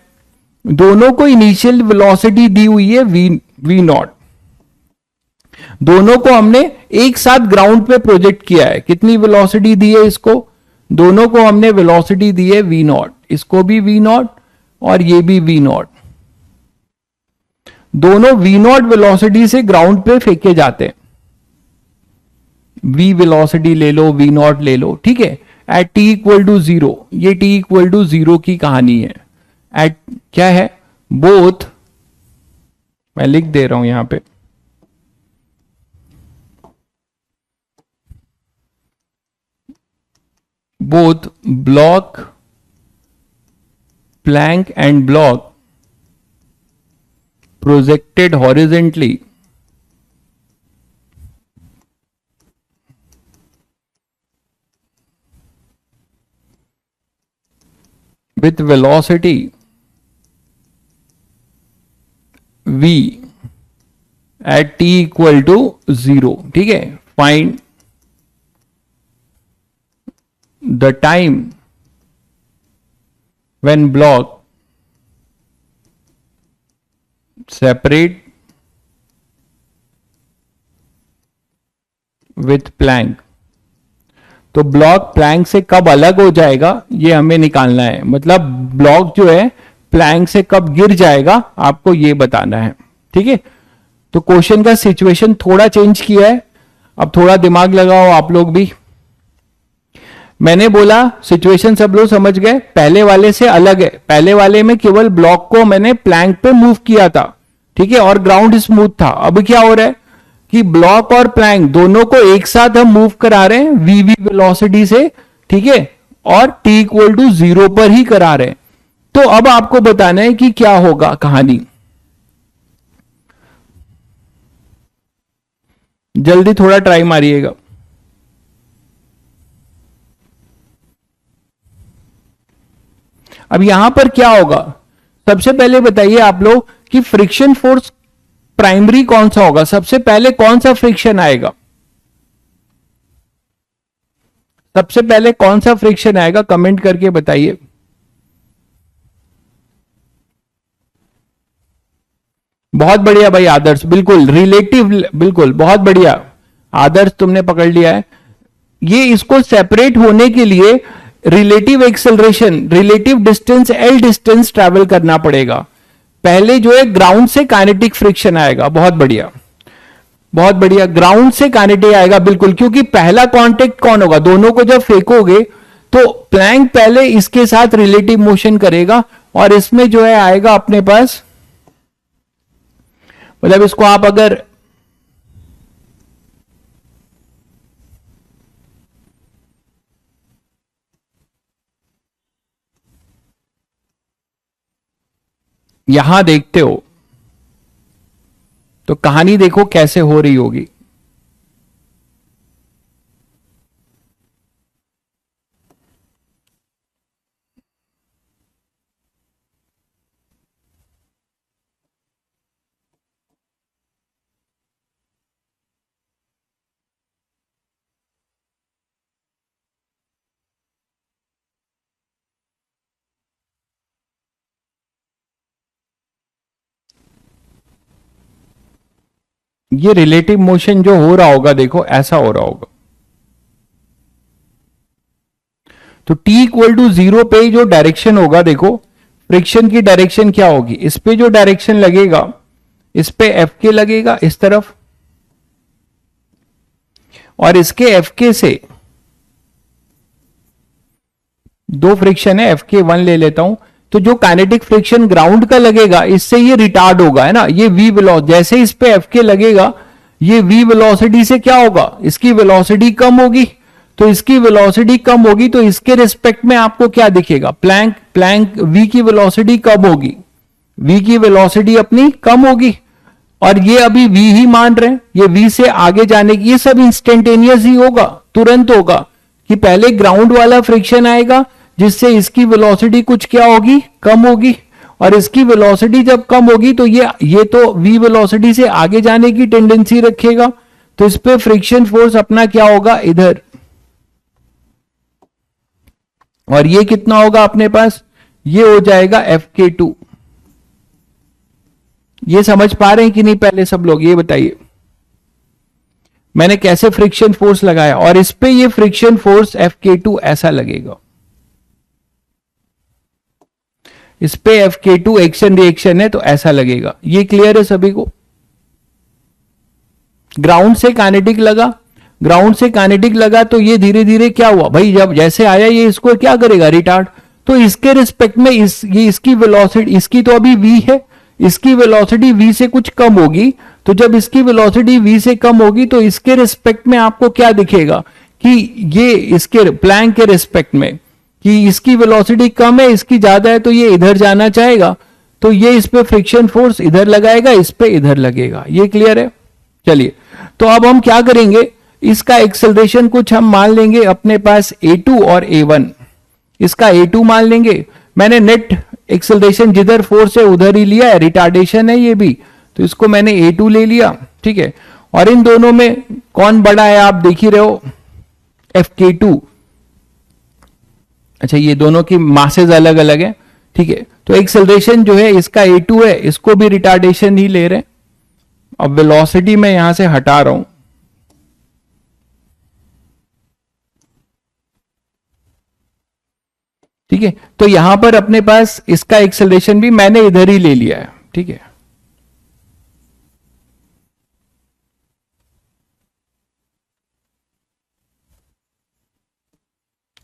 दोनों को इनिशियल वेलोसिटी दी हुई है वी नॉट, दोनों को हमने एक साथ ग्राउंड पे प्रोजेक्ट किया है। कितनी वेलोसिटी दी है इसको, दोनों को हमने वेलोसिटी दी है वी नॉट, इसको भी वी नॉट और ये भी वी नॉट। दोनों वी नॉट वेलोसिटी से ग्राउंड पे फेंके जाते हैं। वी वेलोसिटी ले लो, वी नॉट ले लो, ठीक है, at t equal to zero. ये टी इक्वल टू जीरो की कहानी है। एट क्या है, बोथ, मैं लिख दे रहा हूं यहां पे, both block, plank and block projected horizontally with velocity v at t equal to 0. ठीक है, find the time when block separate with plank. तो ब्लॉक प्लैंक से कब अलग हो जाएगा ये हमें निकालना है, मतलब ब्लॉक जो है प्लैंक से कब गिर जाएगा आपको ये बताना है। ठीक है, तो क्वेश्चन का सिचुएशन थोड़ा चेंज किया है, अब थोड़ा दिमाग लगाओ आप लोग भी। मैंने बोला सिचुएशन सब लोग समझ गए, पहले वाले से अलग है। पहले वाले में केवल ब्लॉक को मैंने प्लैंक पे मूव किया था, ठीक है, और ग्राउंड स्मूथ था। अब क्या हो रहा है कि ब्लॉक और प्लैंक दोनों को एक साथ हम मूव करा रहे हैं वीवी वेलोसिटी से, ठीक है, और टी इक्वल टू 0 पर ही करा रहे हैं। तो अब आपको बताना है कि क्या होगा कहानी। जल्दी थोड़ा ट्राई मारिएगा। अब यहां पर क्या होगा, सबसे पहले बताइए आप लोग कि फ्रिक्शन फोर्स प्राइमरी कौन सा होगा, सबसे पहले कौन सा फ्रिक्शन आएगा, सबसे पहले कौन सा फ्रिक्शन आएगा, कमेंट करके बताइए। बहुत बढ़िया भाई आदर्श, बिल्कुल रिलेटिव, बिल्कुल बहुत बढ़िया आदर्श, तुमने पकड़ लिया है। ये इसको सेपरेट होने के लिए relative acceleration, relative distance L distance travel करना पड़ेगा। पहले जो है ग्राउंड से काइनेटिक फ्रिक्शन आएगा, बहुत बढ़िया बहुत बढ़िया, ग्राउंड से काइनेटिक आएगा बिल्कुल, क्योंकि पहला कांटेक्ट कौन होगा, दोनों को जब फेंकोगे तो प्लैंक पहले इसके साथ रिलेटिव मोशन करेगा और इसमें जो है आएगा अपने पास, मतलब इसको आप अगर यहां देखते हो तो कहानी देखो कैसे हो रही होगी। ये रिलेटिव मोशन जो हो रहा होगा, देखो ऐसा हो रहा होगा। तो t इक्वल टू 0 पे जो डायरेक्शन होगा, देखो फ्रिक्शन की डायरेक्शन क्या होगी, इस पे जो डायरेक्शन लगेगा इस पे एफ के लगेगा इस तरफ, और इसके एफ के से दो फ्रिक्शन है, एफ के 1 ले लेता हूं, तो जो काइनेटिक फ्रिक्शन ग्राउंड का लगेगा इससे ये रिटार्ड होगा, है ना, ये वी वेलोसिटी, जैसे इस पे एफ के लगेगा ये वी वेलोसिटी से क्या होगा, इसकी वेलोसिटी कम होगी, तो इसकी वेलोसिटी कम होगी तो इसके रिस्पेक्ट में आपको क्या दिखेगा, प्लैंक प्लैंक वी की वेलोसिटी कम होगी, वी की वेलोसिटी अपनी कम होगी, और ये अभी वी ही मान रहे हैं, ये वी से आगे जाने की, ये सब इंस्टेंटेनियस ही होगा, तुरंत होगा, कि पहले ग्राउंड वाला फ्रिक्शन आएगा जिससे इसकी वेलोसिटी कुछ क्या होगी, कम होगी, और इसकी वेलोसिटी जब कम होगी तो ये तो वी वेलोसिटी से आगे जाने की टेंडेंसी रखेगा, तो इस पे फ्रिक्शन फोर्स अपना क्या होगा इधर, और ये कितना होगा अपने पास, ये हो जाएगा FK2। ये समझ पा रहे हैं कि नहीं पहले सब लोग, ये बताइए मैंने कैसे फ्रिक्शन फोर्स लगाया, और इस पे ये फ्रिक्शन फोर्स FK2 ऐसा लगेगा, इस पे FK2 एक्शन रिएक्शन है तो ऐसा लगेगा। ये क्लियर है सभी को। ग्राउंड से काइनेटिक लगा, ग्राउंड से काइनेटिक लगा तो ये धीरे धीरे क्या हुआ भाई, जब जैसे आया ये इसको क्या करेगा, रिटार्ड, तो इसके रिस्पेक्ट में ये इसकी वेलोसिटी, इसकी तो अभी v है, इसकी वेलोसिटी v से कुछ कम होगी, तो जब इसकी वेलोसिटी v से कम होगी तो इसके रिस्पेक्ट में आपको क्या दिखेगा कि ये इसके प्लैंक के रिस्पेक्ट में कि इसकी वेलोसिटी कम है, इसकी ज्यादा है, तो ये इधर जाना चाहेगा, तो ये इस पे फ्रिक्शन फोर्स इधर लगाएगा, इस पे इधर लगेगा। ये क्लियर है। चलिए तो अब हम क्या करेंगे, इसका एक्सेलरेशन कुछ हम मान लेंगे अपने पास A2 और A1, इसका A2 मान लेंगे, मैंने नेट एक्सेलरेशन जिधर फोर्स है उधर ही लिया है, रिटार्डेशन है ये भी, तो इसको मैंने A2 ले लिया, ठीक है। और इन दोनों में कौन बड़ा है आप देख ही रहे हो, Fk2। अच्छा, ये दोनों की मासेस अलग अलग है, ठीक है। तो एक्सेलरेशन जो है इसका A2 है, इसको भी रिटार्डेशन ही ले रहे हैं। अब वेलोसिटी मैं यहां से हटा रहा हूं, ठीक है। तो यहां पर अपने पास इसका एक्सेलरेशन भी मैंने इधर ही ले लिया है, ठीक है।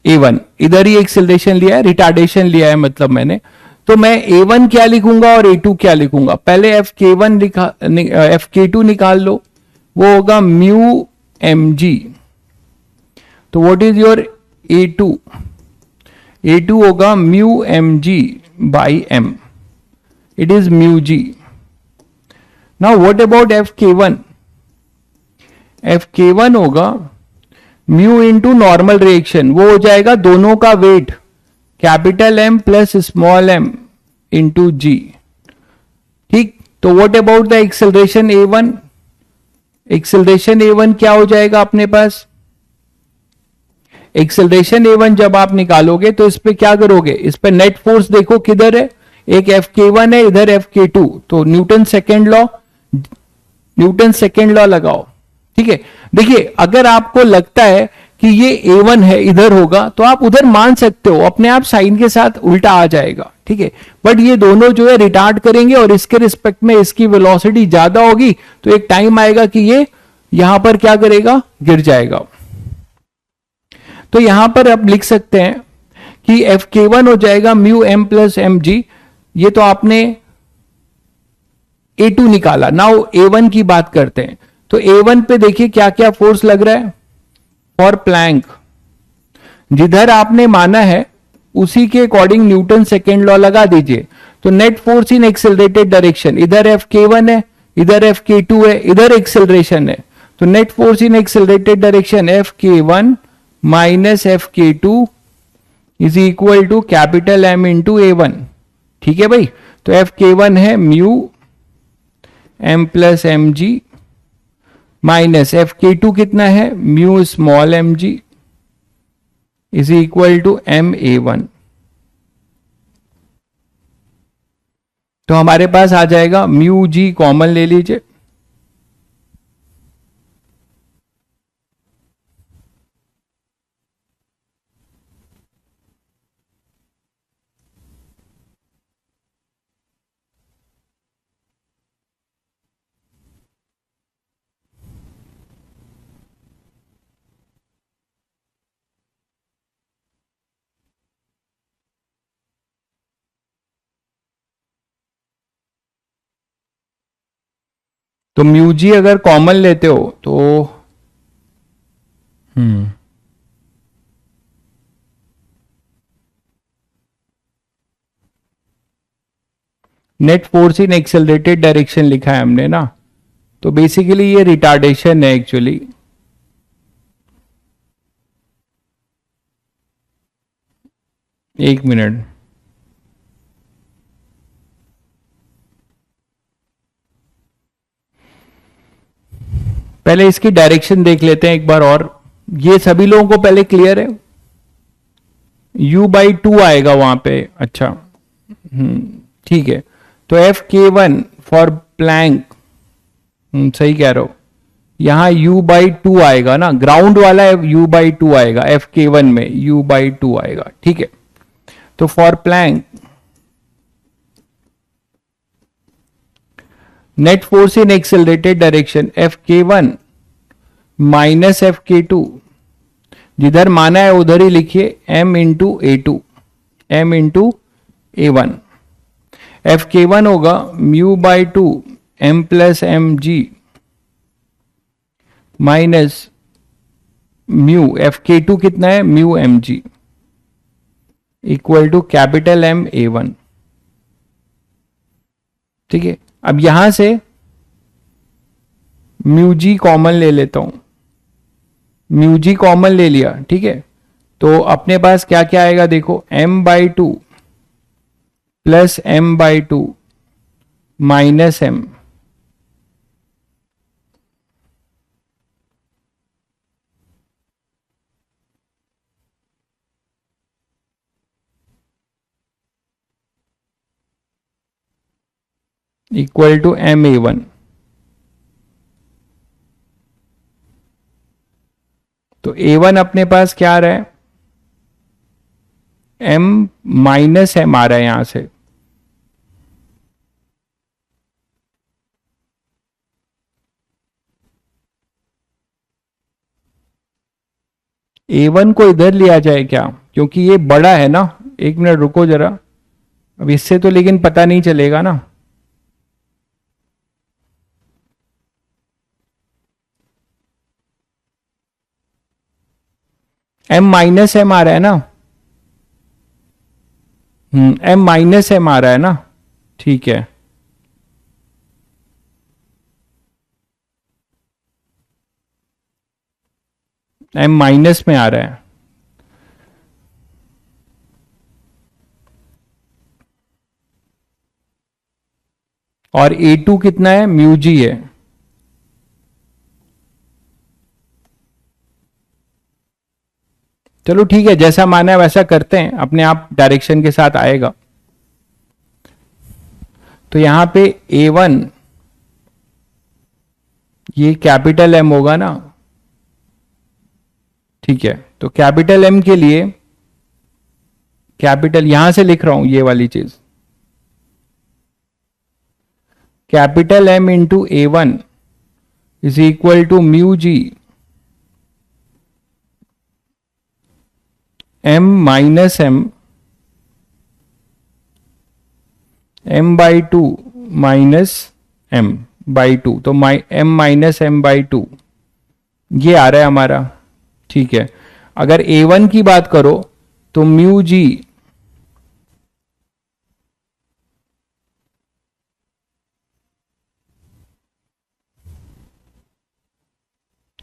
A1 इधर ही एक्सेलरेशन लिया है, रिटार्डेशन लिया है मतलब मैंने। तो मैं A1 क्या लिखूंगा और A2 क्या लिखूंगा, पहले Fk2 निकाल लो, वो होगा म्यू mg। तो what is your A2? A2 होगा mu mg by m, it is mu g। Now what about Fk1? Fk1 होगा म्यू इंटू नॉर्मल रिएक्शन, वो हो जाएगा दोनों का weight, capital M plus small m into g, ठीक। तो what about the acceleration A1? Acceleration A1 क्या हो जाएगा अपने पास, एक्सेलरेशन A1 जब आप निकालोगे तो इस पे क्या करोगे, इस पे नेट फोर्स देखो किधर है, एक Fk1 है, इधर Fk2, तो न्यूटन सेकेंड लॉ लगाओ, ठीक है। देखिए, अगर आपको लगता है कि ये A1 है इधर होगा तो आप उधर मान सकते हो, अपने आप साइन के साथ उल्टा आ जाएगा, ठीक है। बट ये दोनों जो है रिटार्ड करेंगे और इसके रिस्पेक्ट में इसकी वेलोसिटी ज्यादा होगी, तो एक टाइम आएगा कि ये यहां पर क्या करेगा, गिर जाएगा। तो यहां पर आप लिख सकते हैं कि Fk1 हो जाएगा म्यू m प्लस mg, ये तो आपने A2 निकाला। नाउ A1 की बात करते हैं। तो A1 पे देखिए क्या क्या फोर्स लग रहा है, फॉर प्लैंक जिधर आपने माना है उसी के अकॉर्डिंग न्यूटन सेकेंड लॉ लगा दीजिए। तो net force in accelerated direction, इधर Fk1 है, इधर Fk2 है, इधर एक्सेलरेशन है, तो net force in accelerated direction Fk1 minus Fk2 is equal to capital M into A1, ठीक है भाई। तो Fk1 है mu m plus mg minus Fk2 कितना है, mu small mg is equal to ma1। तो हमारे पास आ जाएगा म्यू जी, कॉमन ले लीजिए, तो म्यू जी अगर कॉमन लेते हो तो net force in accelerated direction लिखा है हमने ना, तो बेसिकली ये रिटार्डेशन है एक्चुअली। एक मिनट, पहले इसकी डायरेक्शन देख लेते हैं एक बार और। ये सभी लोगों को पहले क्लियर है, u/2 आएगा वहां पे, अच्छा ठीक है। तो Fk1 फॉर प्लैंक, सही कह रहे हो, यहां u/2 आएगा ना, ग्राउंड वाला u/2 आएगा, Fk1 में u/2 आएगा, ठीक है। तो for plank net force in accelerated direction Fk1 minus Fk2, जिधर माना है उधर ही लिखिए m into A2, m into A1। Fk1 होगा μ/2 m plus mg minus mu, Fk2 कितना है, mu mg equal to capital M A1, ठीक है। अब यहां से म्यू जी कॉमन ले लेता हूं, म्यू जी कॉमन ले लिया, ठीक है। तो अपने पास क्या क्या आएगा देखो, m/2 plus m by two minus m equal to ma1। तो a1 अपने पास क्या आ रहा है, m माइनस m आ रहा है यहां से। a1 को इधर लिया जाए क्या, क्योंकि ये बड़ा है ना। एक मिनट रुको जरा, अब इससे तो लेकिन पता नहीं चलेगा ना। m माइनस m आ रहा है ना, m माइनस m आ रहा है ना, ठीक है। m माइनस में आ रहा है, और a2 कितना है, म्यू जी है। चलो ठीक है, जैसा माना है वैसा करते हैं, अपने आप डायरेक्शन के साथ आएगा। तो यहां पे a1 ये कैपिटल M होगा ना, ठीक है। तो कैपिटल M के लिए कैपिटल यहां से लिख रहा हूं ये वाली चीज, capital M into a1 is equal to mu g m minus m by two minus m by two. तो m minus m by two ये आ रहा है हमारा, ठीक है। अगर a1 की बात करो तो mu g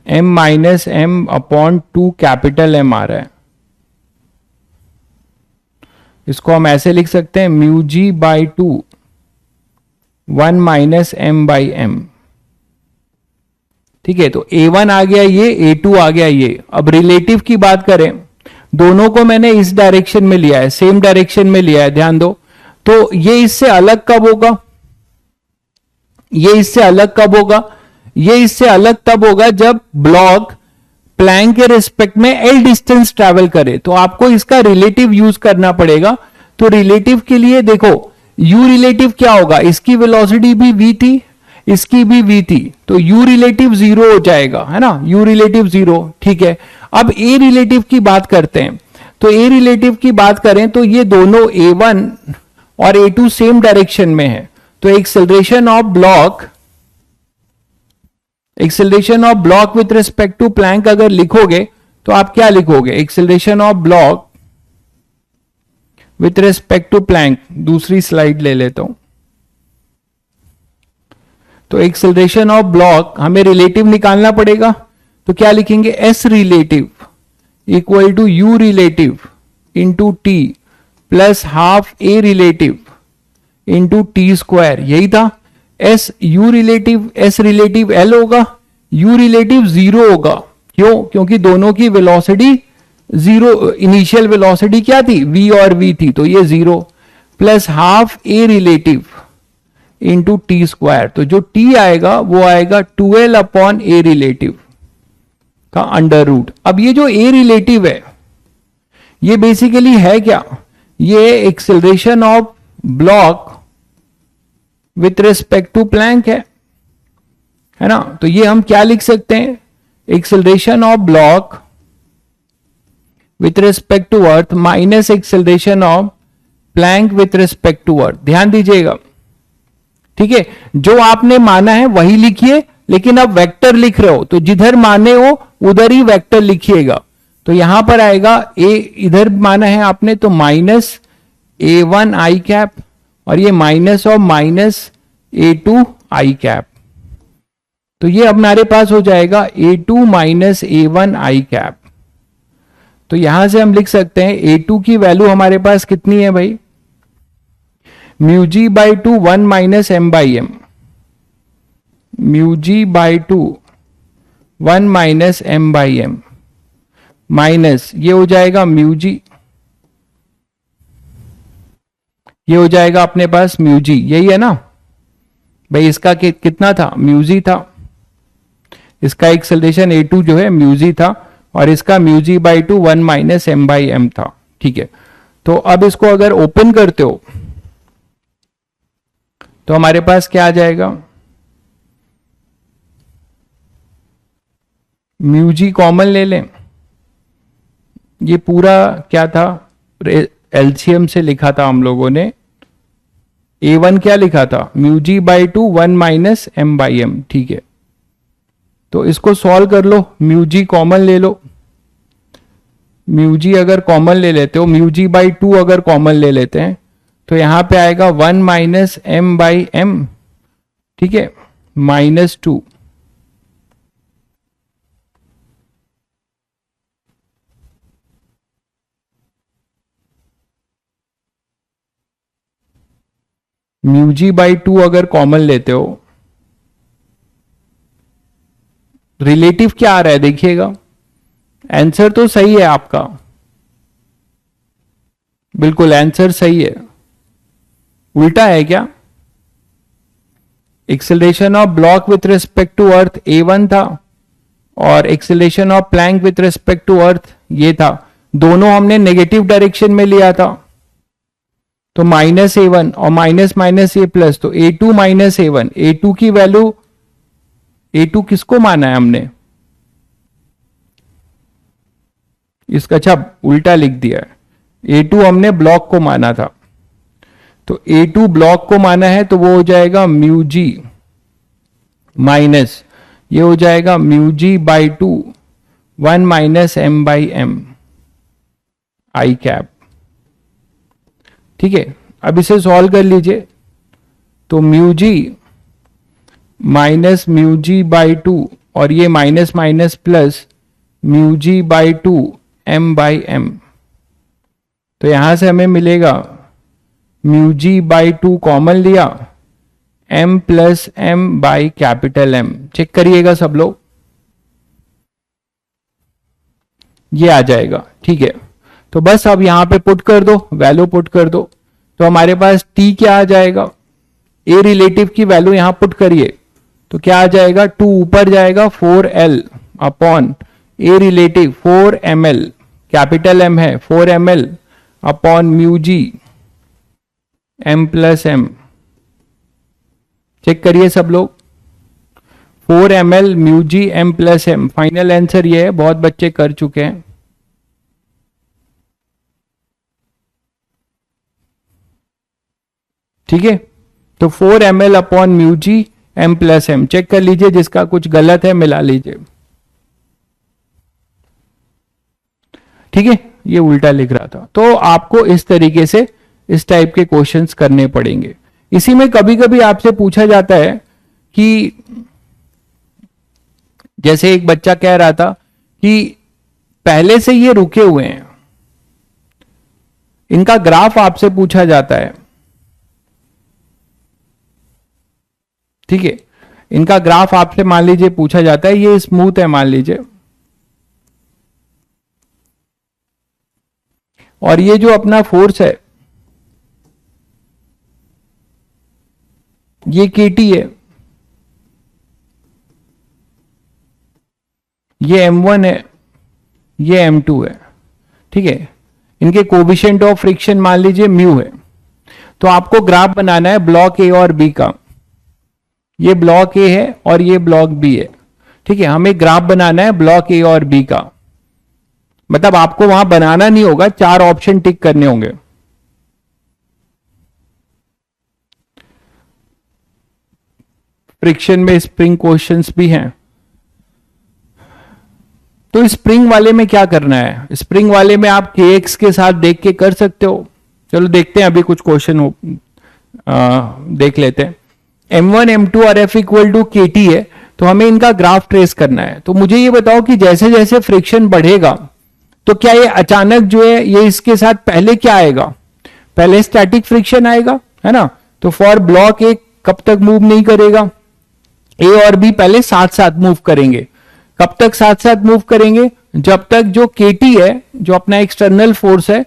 m minus m upon two capital M आ रहा है। इसको हम ऐसे लिख सकते हैं, mu g by two 1 minus m by m, ठीक है। तो a1 आ गया ये, a2 आ गया ये। अब रिलेटिव की बात करें, दोनों को मैंने इस डायरेक्शन में लिया है, सेम डायरेक्शन में लिया है, ध्यान दो। तो ये इससे अलग कब होगा, ये इससे अलग कब होगा, ये इससे अलग तब होगा जब ब्लॉक प्लैंक के रिस्पेक्ट में l डिस्टेंस ट्रैवल करे। तो आपको इसका रिलेटिव यूज करना पड़ेगा। तो रिलेटिव के लिए देखो, u रिलेटिव क्या होगा, इसकी वेलोसिटी भी v थी, इसकी भी v थी, तो u रिलेटिव 0 हो जाएगा, है ना, u रिलेटिव 0, ठीक है। अब a रिलेटिव की बात करते हैं। तो a रिलेटिव की बात करें तो ये दोनों a1 और a2 सेम डायरेक्शन में है। तो acceleration of block with respect to plank अगर लिखोगे तो आप क्या लिखोगे, acceleration of block with respect to plank. दूसरी स्लाइड ले लेता हूं। तो एक्सेलरेशन ऑफ ब्लॉक हमें रिलेटिव निकालना पड़ेगा, तो क्या लिखेंगे, s relative equal to u relative into t plus half a relative into t square. यही था। एस रिलेटिव एल होगा, यू रिलेटिव 0 होगा। क्यों, क्योंकि दोनों की वेलोसिटी 0, इनिशियल वेलोसिटी क्या थी, v और v थी, तो ये 0 plus half a relative into t square. तो जो t आएगा वो आएगा 12 अपॉन ए रिलेटिव का अंडर रूट। अब ये जो ए रिलेटिव है ये बेसिकली है क्या, ये acceleration of block with respect to plank है ना। तो ये हम क्या लिख सकते हैं, acceleration of block with respect to earth minus acceleration of plank with respect to earth. ध्यान दीजिएगा, ठीक है। जो आपने माना है वही लिखिए, लेकिन अब वेक्टर लिख रहे हो तो जिधर माने हो उधर ही वेक्टर लिखिएगा। तो यहां पर आएगा ए, इधर माना है आपने तो माइनस a1 आई कैप, और ये minus of minus a2 I cap. तो ये अब हमारे पास हो जाएगा a2 माइनस a1 आई कैप। तो यहां से हम लिख सकते हैं a2 की वैल्यू हमारे पास कितनी है भाई, mu g by two 1 minus M by m, mu g by two 1 minus M by m, minus ये हो जाएगा म्यू जी, ये हो जाएगा अपने पास म्यू जी, यही है ना भाई। इसका कितना था, म्यू जी था, इसका एक्सेलरेशन a2 जो है म्यू जी था, और इसका mu g by two 1 minus M by m था। ठीक है, तो अब इसको अगर ओपन करते हो तो हमारे पास क्या आ जाएगा, म्यू जी कॉमन ले लें, ये पूरा क्या था, एलसीएम से लिखा था हम लोगों ने, a1 क्या लिखा था, mu g by two 1 minus M by m. ठीक है, तो इसको सॉल्व कर लो, म्यू जी कॉमन ले लो, म्यू जी अगर कॉमन ले लेते हो, म्यू जी बाई टू अगर कॉमन ले लेते हैं तो यहां पे आएगा 1 माइनस एम बाई एम, ठीक है, minus 2, mu g by two अगर कॉमन लेते हो, रिलेटिव क्या आ रहा है देखिएगा, आंसर तो सही है आपका, बिल्कुल आंसर सही है, उल्टा है क्या, acceleration of block with respect to earth a1 था और acceleration of plank with respect to earth ये था, दोनों हमने नेगेटिव डायरेक्शन में लिया था, तो माइनस a1 और माइनस माइनस ये प्लस, तो a2 माइनस a1, a2 की वैल्यू, a2 किसको माना है हमने, इसका अच्छा उल्टा लिख दिया है, a2 हमने ब्लॉक को माना था, तो a2 ब्लॉक को माना है तो वो हो जाएगा म्यू जी माइनस, ये हो जाएगा mu g by two 1 minus M by M i cap. ठीक है, अब इसे सॉल्व कर लीजिए, तो mu g minus mu g by two और ये minus minus plus mu g by two M by M, तो यहां से हमें मिलेगा mu g by two common लिया, M plus M by capital M, check करिएगा सब लोग, ये आ जाएगा। ठीक है, तो बस अब यहां पे पुट कर दो, वैल्यू पुट कर दो, तो हमारे पास टी क्या आ जाएगा, ए रिलेटिव की वैल्यू यहां पुट करिए तो क्या आ जाएगा, 2 ऊपर जाएगा 4L upon a relative 4ml, capital m है 4ml upon mu g m plus m, check करिए सब लोग, 4ml mu g m plus m, final answer ये है, बहुत बच्चे कर चुके हैं। ठीक है, तो 4ml upon mu g m plus m, check कर लीजिए, जिसका कुछ गलत है मिला लीजिए। ठीक है, ये उल्टा लिख रहा था, तो आपको इस तरीके से इस टाइप के क्वेश्चंस करने पड़ेंगे। इसी में कभी कभी आपसे पूछा जाता है कि जैसे एक बच्चा कह रहा था कि पहले से ये रुके हुए हैं, इनका ग्राफ आपसे पूछा जाता है, ठीक है, इनका ग्राफ आपसे मान लीजिए पूछा जाता है, ये स्मूथ है मान लीजिए, और ये जो अपना फोर्स है ये केटी है, ये m1 है, ये m2 है। ठीक है, इनके कोविशेंट ऑफ फ्रिक्शन मान लीजिए म्यू है, तो आपको ग्राफ बनाना है ब्लॉक ए और बी का, ये ब्लॉक ए है और ये ब्लॉक बी है। ठीक है, हमें ग्राफ बनाना है ब्लॉक ए और बी का, मतलब आपको वहां बनाना नहीं होगा, 4 ऑप्शन टिक करने होंगे। फ्रिक्शन में स्प्रिंग क्वेश्चंस भी हैं, तो स्प्रिंग वाले में क्या करना है, स्प्रिंग वाले में आप kx के साथ देख के कर सकते हो। चलो देखते हैं, अभी कुछ क्वेश्चन देख लेते हैं। m1 m2 और f इक्वल टू kt है, तो हमें इनका ग्राफ ट्रेस करना है। तो मुझे ये बताओ कि जैसे जैसे फ्रिक्शन बढ़ेगा तो क्या ये अचानक जो है ये इसके साथ पहले क्या आएगा, पहले स्टैटिक फ्रिक्शन आएगा है ना। तो फॉर ब्लॉक ए कब तक मूव नहीं करेगा, ए और बी पहले साथ साथ मूव करेंगे। कब तक साथ साथ मूव करेंगे, जब तक जो केटी है, जो अपना एक्सटर्नल फोर्स है,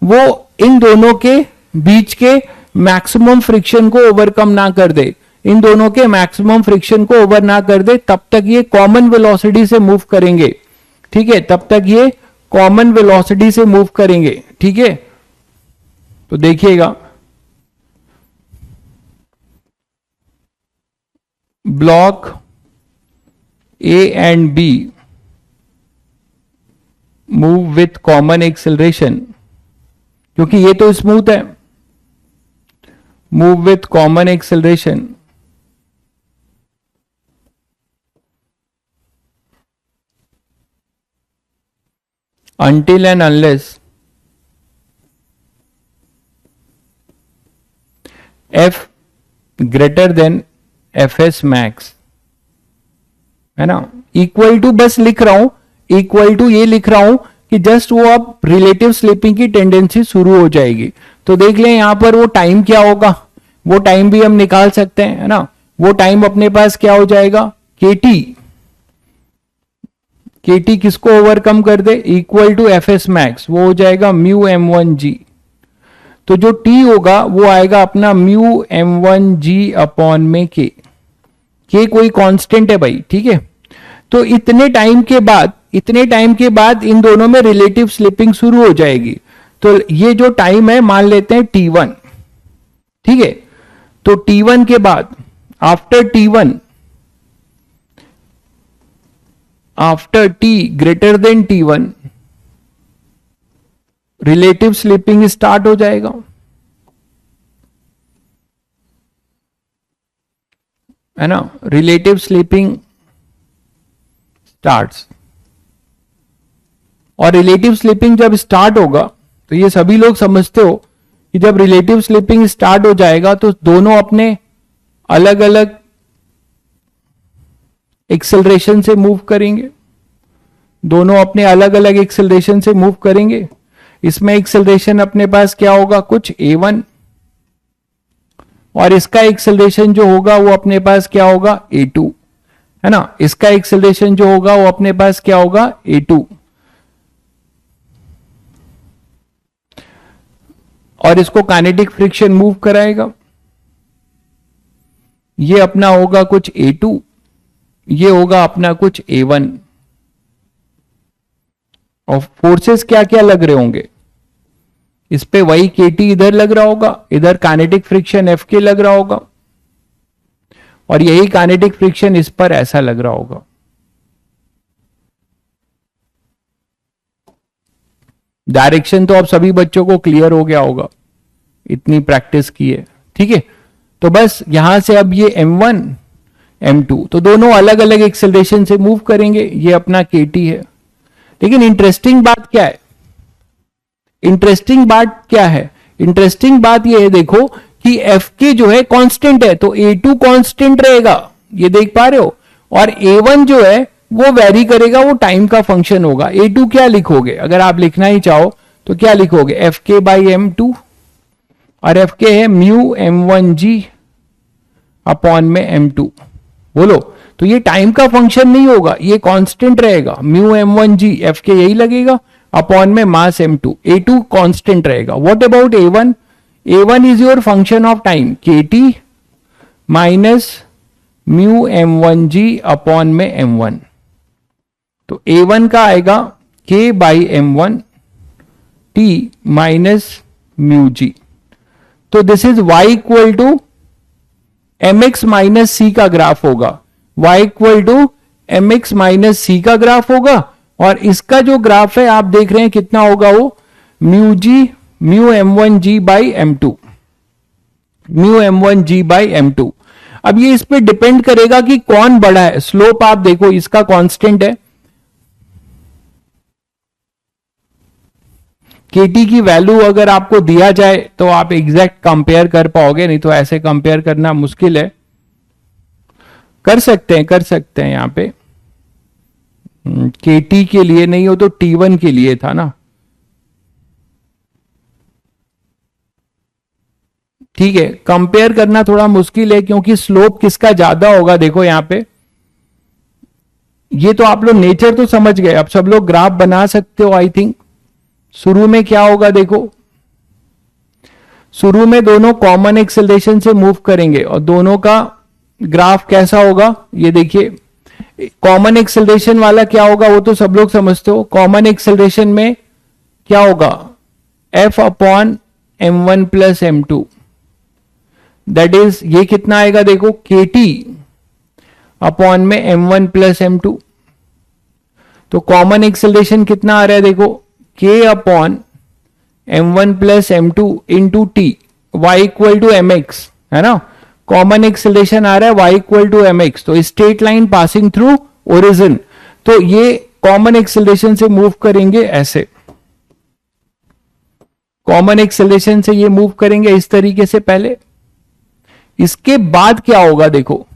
वो इन दोनों के बीच के मैक्सिमम फ्रिक्शन को ओवरकम ना कर दे, इन दोनों के मैक्सिमम फ्रिक्शन को ओवर ना कर दे, तब तक ये कॉमन वेलोसिटी से मूव करेंगे। ठीक है, तब तक ये कॉमन वेलोसिटी से मूव करेंगे। ठीक है, तो देखिएगा block a and b move with common acceleration, क्योंकि ये तो स्मूथ है, move with common acceleration until and unless F greater than Fs max, है ना। इक्वल टू बस लिख रहा हूं, इक्वल टू ये लिख रहा हूं कि जस्ट वो अब रिलेटिव स्लिपिंग की टेंडेंसी शुरू हो जाएगी। तो देख लें यहां पर वो टाइम क्या होगा, वो टाइम भी हम निकाल सकते हैं, है ना। वो टाइम अपने पास क्या हो जाएगा, केटी, केटी किसको ओवरकम कर दे, equal to F S max, वो हो जाएगा म्यू एम वन जी। तो जो टी होगा वो आएगा अपना म्यू एम वन जी अपॉन में के कोई कांस्टेंट है भाई। ठीक है, तो इतने टाइम के बाद इन दोनों में रिलेटिव स्लिपिंग शुरू हो जाएगी। तो ये जो टाइम है मान लेते हैं T1। ठीक है, तो T1 के बाद after T greater than T1 relative slipping start हो जाएगा, है ना। रिलेटिव स्लिपिंग स्टार्ट्स, और रिलेटिव स्लिपिंग जब स्टार्ट होगा तो ये सभी लोग समझते हो कि जब रिलेटिव स्लिपिंग स्टार्ट हो जाएगा तो दोनों अपने अलग अलग एक्सेलरेशन से मूव करेंगे, दोनों अपने अलग अलग एक्सेलरेशन से मूव करेंगे। इसमें एक्सेलरेशन अपने पास क्या होगा, कुछ A1, और इसका एक्सेलरेशन जो होगा वो अपने पास क्या होगा, A2, है ना। इसका एक्सेलरेशन जो होगा वो अपने पास क्या होगा, A2, और इसको काइनेटिक फ्रिक्शन मूव कराएगा। ये अपना होगा कुछ A2, ये होगा अपना कुछ A1, और फोर्सेस क्या क्या लग रहे होंगे इस पे, वही KT इधर लग रहा होगा, इधर काइनेटिक फ्रिक्शन Fk लग रहा होगा, और यही काइनेटिक फ्रिक्शन इस पर ऐसा लग रहा होगा। डायरेक्शन तो अब सभी बच्चों को क्लियर हो गया होगा, इतनी प्रैक्टिस की है। ठीक है, तो बस यहां से अब ये M1 M2 तो दोनों अलग अलग एक्सेलरेशन से मूव करेंगे, ये अपना KT है। लेकिन इंटरेस्टिंग बात क्या है, इंटरेस्टिंग बात यह है, देखो कि Fk जो है कांस्टेंट है, तो A2 कांस्टेंट रहेगा, ये देख पा रहे हो, और A1 जो है वो वेरी करेगा, वो टाइम का फंक्शन होगा। A2 क्या लिखोगे, अगर आप लिखना ही चाहो तो क्या लिखोगे, Fk बाई M2, और Fk है म्यू M1G अपॉन में M2। बोलो, तो ये टाइम का फंक्शन नहीं होगा, ये कांस्टेंट रहेगा, म्यू M1G, Fk यही लगेगा अपॉन में मास M2, A2 कांस्टेंट रहेगा। What about A1, A1 is your function of time, KT minus mu M1G upon में M1, तो A1 का आएगा K by M1 T minus mu G। तो this is y equal to mx minus C का graph होगा, y equal to mx minus C का graph होगा, और इसका जो ग्राफ है आप देख रहे हैं कितना होगा, वो mu M1G by M2, mu M1G by M2। अब ये इस पे डिपेंड करेगा कि कौन बड़ा है, स्लोप आप देखो इसका कांस्टेंट है, KT की वैल्यू अगर आपको दिया जाए तो आप एग्जैक्ट कंपेयर कर पाओगे, नहीं तो ऐसे कंपेयर करना मुश्किल है। कर सकते हैं यहां पे, KT के लिए नहीं हो तो T1 के लिए था ना, ठीक है, कंपेयर करना थोड़ा मुश्किल है क्योंकि स्लोप किसका ज्यादा होगा देखो यहां पे, ये तो आप लोग नेचर तो समझ गए, अब सब लोग ग्राफ बना सकते हो आई थिंक। शुरू में क्या होगा देखो, शुरू में दोनों कॉमन एक्सेलरेशन से मूव करेंगे और दोनों का ग्राफ कैसा होगा ये देखिए। कॉमन एक्सेलरेशन वाला क्या होगा वो तो सब लोग समझते हो, कॉमन एक्सेलरेशन में क्या होगा, F upon m1 plus m2, that is ये कितना आएगा देखो, KT अपॉन में m1 प्लस m2। तो कॉमन एक्सेलरेशन कितना आ रहा है देखो, K upon m1 plus m2 into t, y equal to mx, है ना। कॉमन एक्सेलरेशन आ रहा है y इक्वल टू mx, तो straight line passing through origin, तो ये कॉमन एक्सेलरेशन से मूव करेंगे ऐसे, कॉमन एक्सेलरेशन से ये मूव करेंगे इस तरीके से पहले। इसके बाद क्या होगा देखो,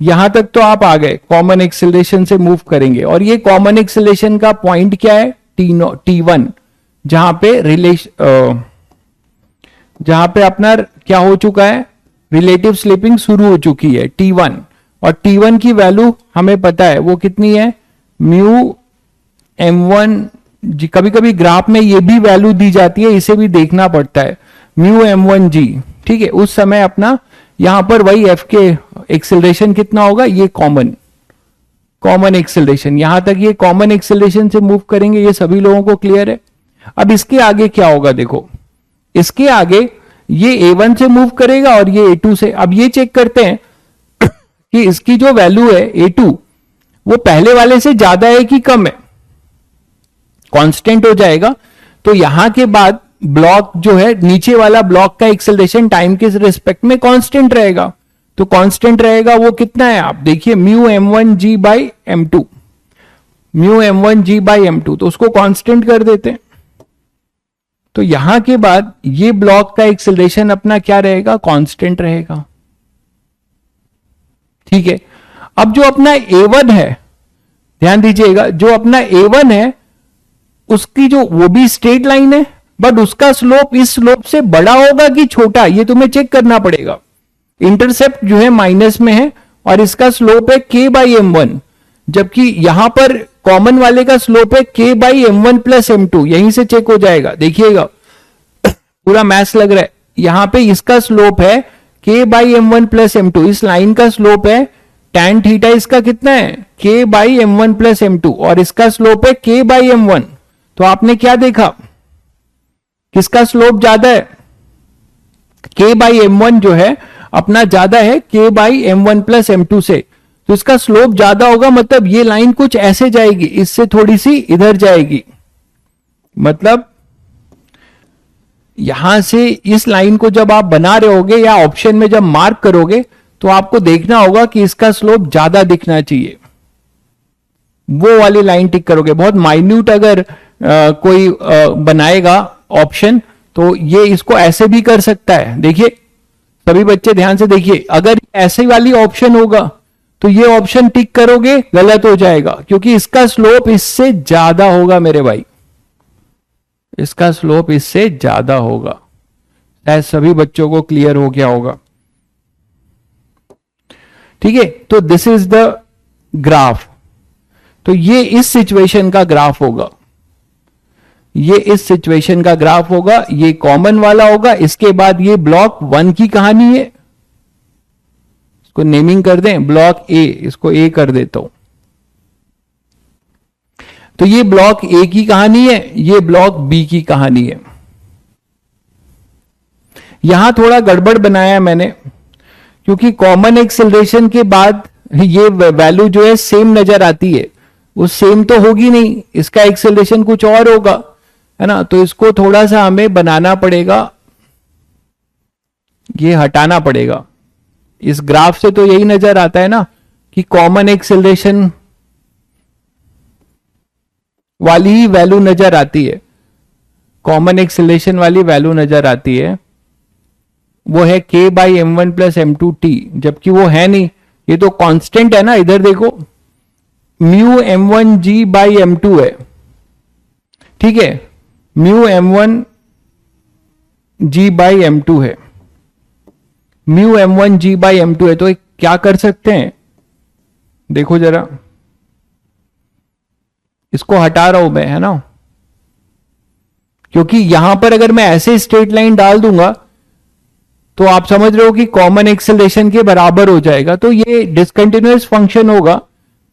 यहां तक तो आप आ गए, कॉमन एक्सेलरेशन से मूव करेंगे और ये कॉमन एक्सेलरेशन का पॉइंट क्या है, T1, जहां पे अपना क्या हो चुका है, रिलेटिव स्लिपिंग शुरू हो चुकी है T1, और T1 की वैल्यू हमें पता है वो कितनी है, म्यू m1 जी। कभी कभी ग्राफ में ये भी वैल्यू दी जाती है, इसे भी देखना पड़ता है, म्यू m1 जी, ठीक है। उस समय अपना यहां पर वही f के एक्सेलरेशन कितना होगा, ये कॉमन एक्सेलरेशन, यहां तक ये कॉमन एक्सेलरेशन से मूव करेंगे, ये सभी लोगों को क्लियर है। अब इसके आगे क्या होगा देखो, इसके आगे ये A1 से मूव करेगा और ये A2 से। अब ये चेक करते हैं कि इसकी जो वैल्यू है A2 वो पहले वाले से ज्यादा है कि कम है, कांस्टेंट हो जाएगा। तो यहां के बाद ब्लॉक जो है, नीचे वाला ब्लॉक का एक्सेलरेशन टाइम के रिस्पेक्ट में कांस्टेंट रहेगा, तो कांस्टेंट रहेगा वो कितना है, आप देखिए mu m1 g by m2, mu m1 g by m2, तो उसको कांस्टेंट कर देते हैं। तो यहां के बाद ये ब्लॉक का एक्सेलरेशन अपना क्या रहेगा, कांस्टेंट रहेगा, ठीक है। अब जो अपना A1 है, ध्यान दीजिएगा, जो अपना A1 है उसकी जो, वो भी स्ट्रेट लाइन है, बट उसका स्लोप इस स्लोप से बड़ा होगा कि छोटा, ये तुम्हें चेक करना पड़ेगा। इंटरसेप्ट जो है माइनस में है और इसका स्लोप है K बाई m1, जबकि यहां पर कॉमन वाले का स्लोप है K by m1 plus m2, यहीं से चेक हो जाएगा, देखिएगा पूरा मैथ्स लग रहा है। यहां पे इसका स्लोप है K by m1 plus m2, इस लाइन का स्लोप है tan थीटा, इसका कितना है K by m1 plus m2, और इसका स्लोप है K बाई m1। तो आपने क्या देखा, किसका स्लोप ज्यादा है, K बाई m1 जो है अपना ज्यादा है K by m1 plus m2 से, तो इसका स्लोप ज्यादा होगा, मतलब ये लाइन कुछ ऐसे जाएगी, इससे थोड़ी सी इधर जाएगी, मतलब यहां से इस लाइन को जब आप बना रहे होगे या ऑप्शन में जब मार्क करोगे तो आपको देखना होगा कि इसका स्लोप ज्यादा दिखना चाहिए, वो वाली लाइन टिक करोगे। बहुत माइन्यूट अगर कोई बनाएगा ऑप्शन तो ये इसको ऐसे भी कर सकता है, देखिए सभी बच्चे ध्यान से देखिए, अगर ऐसे वाली ऑप्शन होगा तो ये ऑप्शन टिक करोगे, गलत हो जाएगा क्योंकि इसका स्लोप इससे ज्यादा होगा मेरे भाई, इसका स्लोप इससे ज्यादा होगा। शायद सभी बच्चों को क्लियर हो गया होगा, ठीक है। तो दिस इज द ग्राफ, तो ये इस सिचुएशन का ग्राफ होगा, ये इस सिचुएशन का ग्राफ होगा, ये कॉमन वाला होगा। इसके बाद ये ब्लॉक 1 की कहानी है, इसको नेमिंग कर दें ब्लॉक ए, इसको ए कर देता हूं। तो ये ब्लॉक ए की कहानी है, ये ब्लॉक बी की कहानी है। यहां थोड़ा गड़बड़ बनाया मैंने क्योंकि कॉमन एक्सेलरेशन के बाद ये वैल्यू जो है सेम नजर आती है, वो सेम तो होगी नहीं, इसका एक्सेलरेशन कुछ और होगा, है ना। तो इसको थोड़ा सा हमें बनाना पड़ेगा, ये हटाना पड़ेगा। इस ग्राफ से तो यही नजर आता है ना कि कॉमन एक्सेलरेशन वाली ही वैल्यू नजर आती है, कॉमन एक्सेलरेशन वाली वैल्यू नजर आती है, वो है K by m1 plus m2t, जबकि वो है नहीं, ये तो कांस्टेंट है ना। इधर देखो mu m1 g by m2 है, ठीक है, mu m1 g by m2 है, म्यू m1g/m2 है, तो एक क्या कर सकते हैं, देखो जरा, इसको हटा रहा हूं मैं, है ना, क्योंकि यहां पर अगर मैं ऐसे स्ट्रेट लाइन डाल दूंगा तो आप समझ रहे हो कि कॉमन एक्सेलरेशन के बराबर हो जाएगा, तो ये डिसकंटिन्यूअस फंक्शन होगा,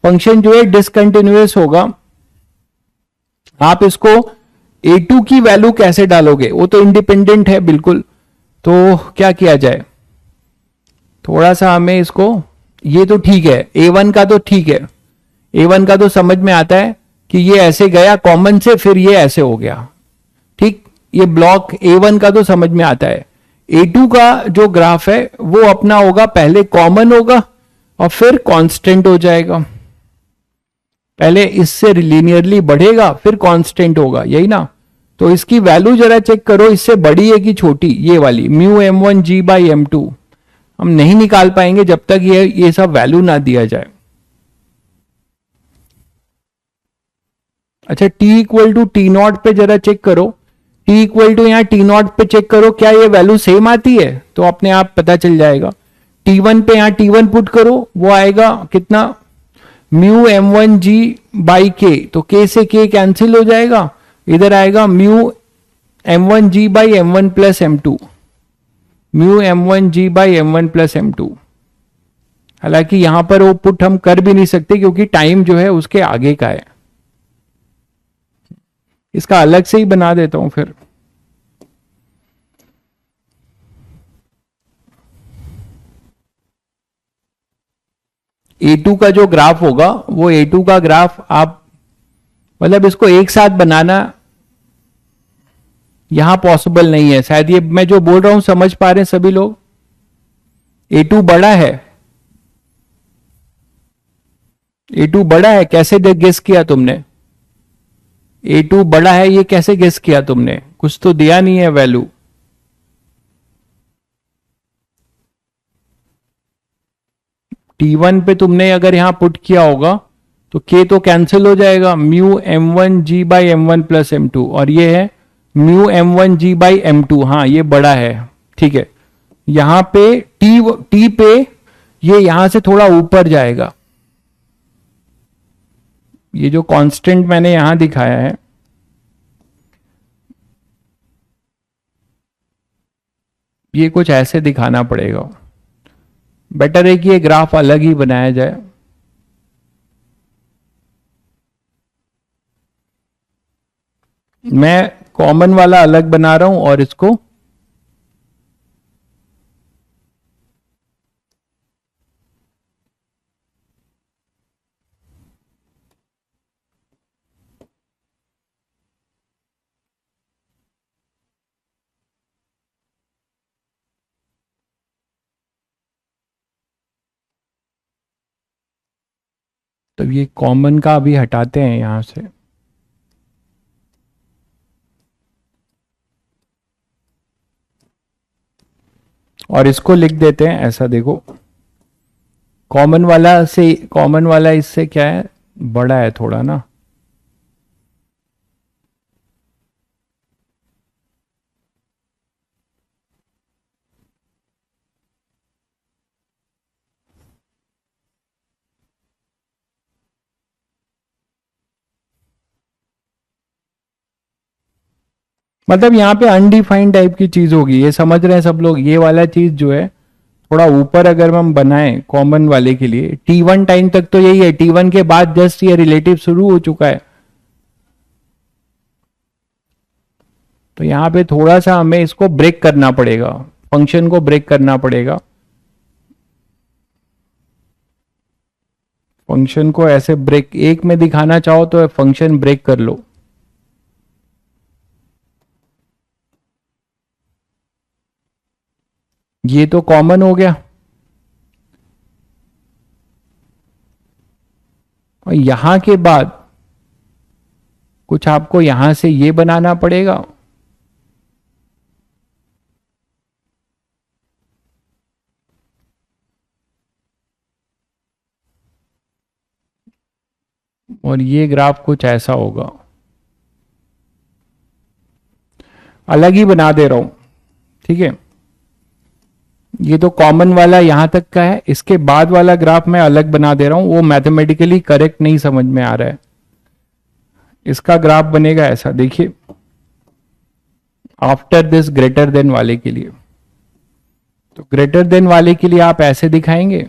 फंक्शन जो है डिसकंटिन्यूअस होगा। आप इसको a2 की वैल्यू कैसे डालोगे, वो तो इंडिपेंडेंट है बिल्कुल, तो क्या किया जाए, थोड़ा सा हमें इसको, ये तो ठीक है, a1 का तो ठीक है, a1 का तो समझ में आता है कि ये ऐसे गया कॉमन से, फिर ये ऐसे हो गया, ठीक, ये ब्लॉक a1 का तो समझ में आता है। a2 का जो ग्राफ है वो अपना होगा, पहले कॉमन होगा और फिर कांस्टेंट हो जाएगा, पहले इससे लीनियरली बढ़ेगा फिर कांस्टेंट होगा, यही ना, तो इसकी वैल्यू जरा चेक करो, इससे बड़ी है कि छोटी, ये वाली म्यू m1g/m2, हम नहीं निकाल पाएंगे जब तक ये सब वैल्यू ना दिया जाए। अच्छा, t equal to t nought पे जरा चेक करो, t इक्वल टू यहाँ टी नॉट पे चेक करो, क्या ये वैल्यू सेम आती है, तो अपने आप पता चल जाएगा। t1 पे यहाँ t1 पुट करो, वो आएगा कितना, म्यू m1g/k, तो k से k कैंसिल हो जाएगा, इधर आएगा mu m1g/m1 plus m2, mu m1g/m1 plus m2। हालांकि यहां पर वो पुट हम कर भी नहीं सकते क्योंकि टाइम जो है उसके आगे का है, इसका अलग से ही बना देता हूं फिर। A2 का जो ग्राफ होगा वो A2 का ग्राफ आप, मतलब इसको एक साथ बनाना यहां पॉसिबल नहीं है, शायद ये मैं जो बोल रहा हूं समझ पा रहे हैं सभी लोग। A2 बड़ा है, A2 बड़ा है, कैसे गेस किया तुमने, A2 बड़ा है ये कैसे गेस किया तुमने, कुछ तो दिया नहीं है वैल्यू। T1 पे तुमने अगर यहां पुट किया होगा तो K तो कैंसिल हो जाएगा, म्यू m1g/m1 प्लस m2, और ये है म्यू m1g/m2, हाँ ये बड़ा है, ठीक है। यहां पे T पे ये यहां से थोड़ा ऊपर जाएगा, ये जो कांस्टेंट मैंने यहां दिखाया है, ये कुछ ऐसे दिखाना पड़ेगा, बेटर है कि ये ग्राफ अलग ही बनाया जाए। मैं कॉमन वाला अलग बना रहा हूं और इसको तो ये कॉमन का अभी हटाते हैं यहां से, और इसको लिख देते हैं ऐसा, देखो कॉमन वाला इससे क्या है, बड़ा है थोड़ा ना, मतलब यहाँ पे अनडिफाइंड टाइप की चीज होगी, ये समझ रहे हैं सब लोग, ये वाला चीज जो है थोड़ा ऊपर अगर हम बनाएं कॉमन वाले के लिए, T1 टाइम तक तो यही है, T1 के बाद जस्ट ये रिलेटिव शुरू हो चुका है, तो यहां पे थोड़ा सा हमें इसको ब्रेक करना पड़ेगा, फंक्शन को ब्रेक करना पड़ेगा, फंक्शन को ऐसे ब्रेक, एक में दिखाना चाहो तो फंक्शन ब्रेक कर लो, ये तो कॉमन हो गया, और यहां के बाद कुछ आपको यहां से ये बनाना पड़ेगा, और ये ग्राफ कुछ ऐसा होगा, अलग ही बना दे रहा हूं, ठीक है। ये तो कॉमन वाला यहां तक का है, इसके बाद वाला ग्राफ मैं अलग बना दे रहा हूं, वो मैथमेटिकली करेक्ट नहीं समझ में आ रहा है। इसका ग्राफ बनेगा ऐसा, देखिए आफ्टर दिस ग्रेटर देन वाले के लिए, तो ग्रेटर देन वाले के लिए आप ऐसे दिखाएंगे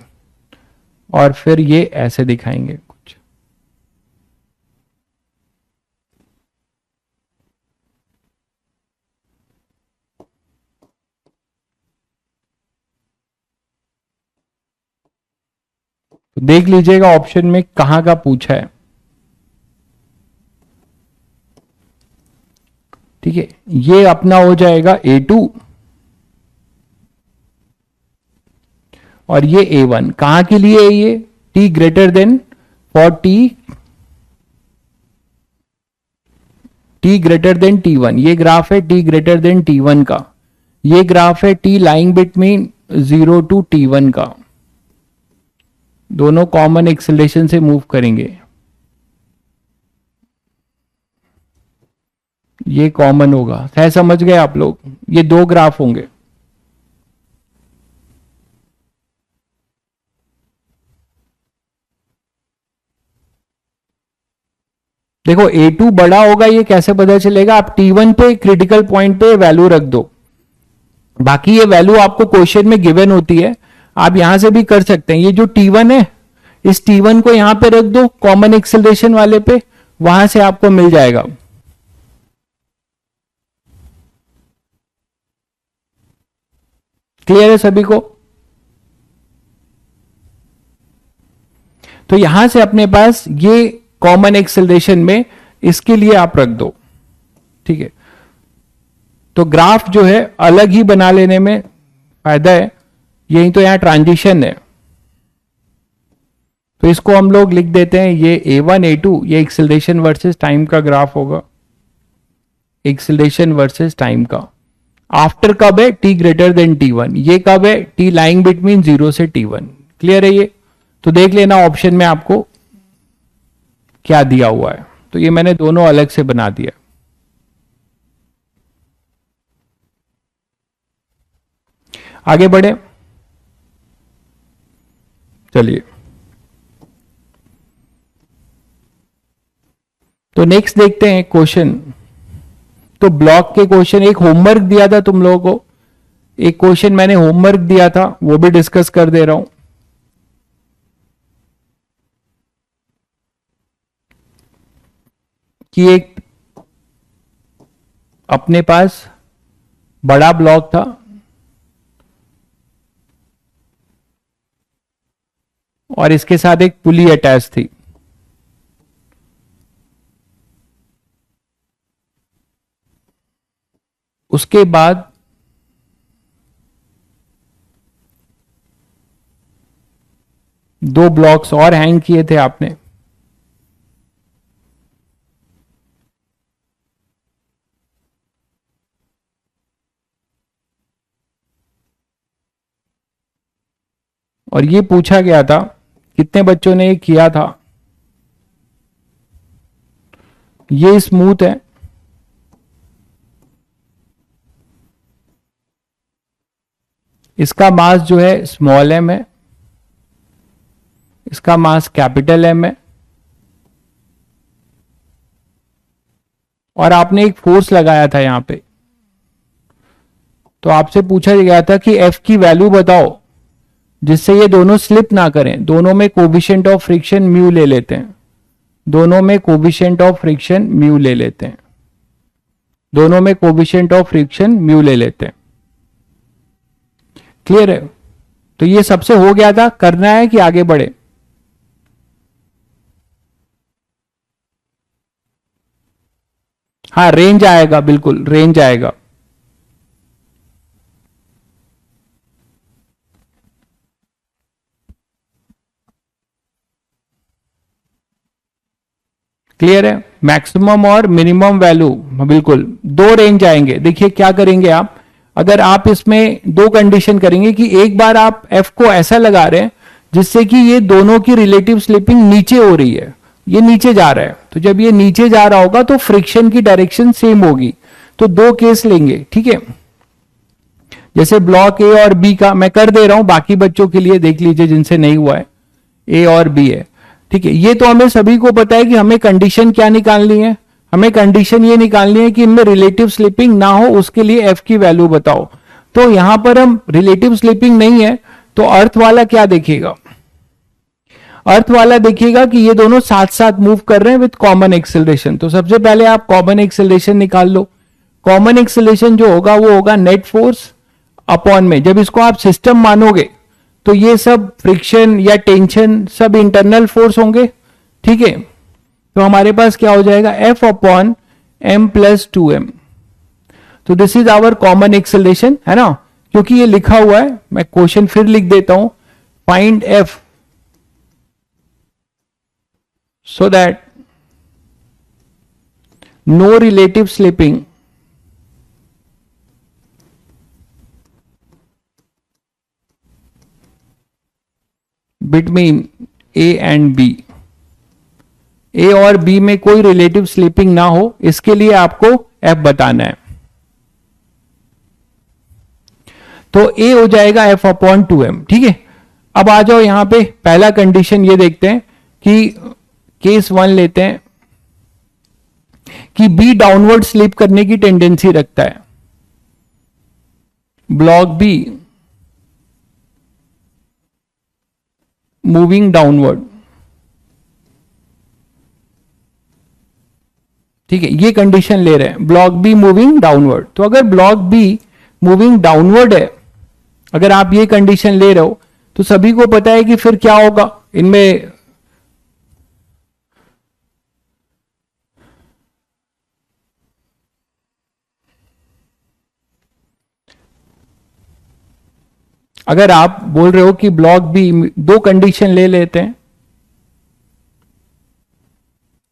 और फिर ये ऐसे दिखाएंगे कुछ। तो देख लीजिएगा ऑप्शन में कहां का पूछा है। ठीक है, ये अपना हो जाएगा A2 और ये A1 कहां के लिए है, ये t greater then for t greater than T1, ये ग्राफ है t ग्रेटर देन T1 का, ये ग्राफ है t lying between 0 to T1 का। दोनों कॉमन एक्सेलरेशन से मूव करेंगे, ये कॉमन होगा, है समझ गए आप लोग, ये दो ग्राफ होंगे। देखो A2 बड़ा होगा, ये कैसे पता चलेगा, आप T1 पे क्रिटिकल पॉइंट पे वैल्यू रख दो, बाकी ये वैल्यू आपको क्वेश्चन में गिवन होती है, आप यहां से भी कर सकते हैं। ये जो T1 है, इस T1 को यहां पे रख दो कॉमन एक्सेलरेशन वाले पे, वहां से आपको मिल जाएगा। क्लियर है सभी को? तो यहां से अपने पास ये कॉमन एक्सेलरेशन में इसके लिए आप रख दो, ठीक है। तो ग्राफ जो है अलग ही बना लेने में फायदा है, यही तो यहां ट्रांजिशन है, तो इसको हम लोग लिख देते हैं ये A1 A2, ये एक्सेलरेशन वर्सेस टाइम का ग्राफ होगा, एक्सेलरेशन वर्सेस टाइम का। आफ्टर कब है, t ग्रेटर देन T1, ये कब है, t लाइंग बिटवीन 0 से T1। क्लियर है ये? तो देख लेना ऑप्शन में आपको क्या दिया हुआ है, तो ये मैंने दोनों अलग से बना दिया। आगे बढ़े, चलिए। तो नेक्स्ट देखते हैं क्वेश्चन। तो ब्लॉक के क्वेश्चन, एक होमवर्क दिया था तुम लोगों को, एक क्वेश्चन मैंने होमवर्क दिया था, वो भी डिस्कस कर दे रहा हूं। कि एक अपने पास बड़ा ब्लॉक था और इसके साथ एक पुली अटैच थी। उसके बाद दो ब्लॉक्स और हैंग किए थे आपने, और ये पूछा गया था कितने बच्चों ने ये किया था। ये स्मूथ है, इसका मास जो है स्मॉल m है, इसका मास कैपिटल M है, और आपने एक फोर्स लगाया था यहां पे। तो आपसे पूछा गया था कि F की वैल्यू बताओ जिससे ये दोनों स्लिप ना करें। दोनों में कोफिशिएंट ऑफ फ्रिक्शन म्यू ले लेते हैं, दोनों में कोफिशिएंट ऑफ फ्रिक्शन म्यू ले लेते हैं, दोनों में कोफिशिएंट ऑफ फ्रिक्शन म्यू ले लेते हैं। क्लियर है? तो ये सबसे हो गया था, करना है कि आगे बढ़े? हाँ, रेंज आएगा, बिल्कुल रेंज आएगा। क्लियर है? मैक्सिमम और मिनिमम वैल्यू, बिल्कुल दो रेंज आएंगे। देखिए क्या करेंगे आप, अगर आप इसमें दो कंडीशन करेंगे कि एक बार आप F को ऐसा लगा रहे हैं जिससे कि ये दोनों की रिलेटिव स्लिपिंग नीचे हो रही है, ये नीचे जा रहा है, तो जब ये नीचे जा रहा होगा तो फ्रिक्शन की डायरेक्शन सेम होगी। तो दो केस लेंगे, ठीक है। जैसे ब्लॉक ए और बी का मैं कर दे रहा हूं, बाकी बच्चों के लिए देख लीजिए जिनसे नहीं हुआ है। ए और बी है, ठीक है। ये तो हमें सभी को पता है कि हमें कंडीशन क्या निकालनी है, हमें कंडीशन ये निकालनी है कि इनमें रिलेटिव स्लिपिंग ना हो, उसके लिए एफ की वैल्यू बताओ। तो यहां पर हम रिलेटिव स्लिपिंग नहीं है तो अर्थ वाला क्या देखेगा, अर्थ वाला देखिएगा कि ये दोनों साथ साथ मूव कर रहे हैं विद कॉमन एक्सेलरेशन। तो सबसे पहले आप कॉमन एक्सेलरेशन निकाल लो। कॉमन एक्सेलरेशन जो होगा वो होगा नेट फोर्स अपॉन में, जब इसको आप सिस्टम मानोगे तो ये सब फ्रिक्शन या टेंशन सब इंटरनल फोर्स होंगे, ठीक है। तो हमारे पास क्या हो जाएगा, F upon M plus 2m। तो this is our common acceleration, है ना, क्योंकि ये लिखा हुआ है। मैं क्वेश्चन फिर लिख देता हूं, find F so that no relative slipping between A and B, A और B में कोई रिलेटिव स्लिपिंग ना हो, इसके लिए आपको F बताना है। तो A हो जाएगा F अपॉन 2m, ठीक है। अब आ जाओ यहां पे, पहला कंडीशन ये देखते हैं कि केस 1 लेते हैं कि बी डाउनवर्ड स्लिप करने की टेंडेंसी रखता है, ब्लॉक बी मूविंग डाउनवर्ड, ठीक है। ये कंडीशन ले रहे हैं, ब्लॉक बी मूविंग डाउनवर्ड। तो अगर ब्लॉक बी मूविंग डाउनवर्ड है, अगर आप ये कंडीशन ले रहे हो, तो सभी को पता है कि फिर क्या होगा इनमें, अगर आप बोल रहे हो कि ब्लॉक बी, दो कंडीशन ले लेते हैं,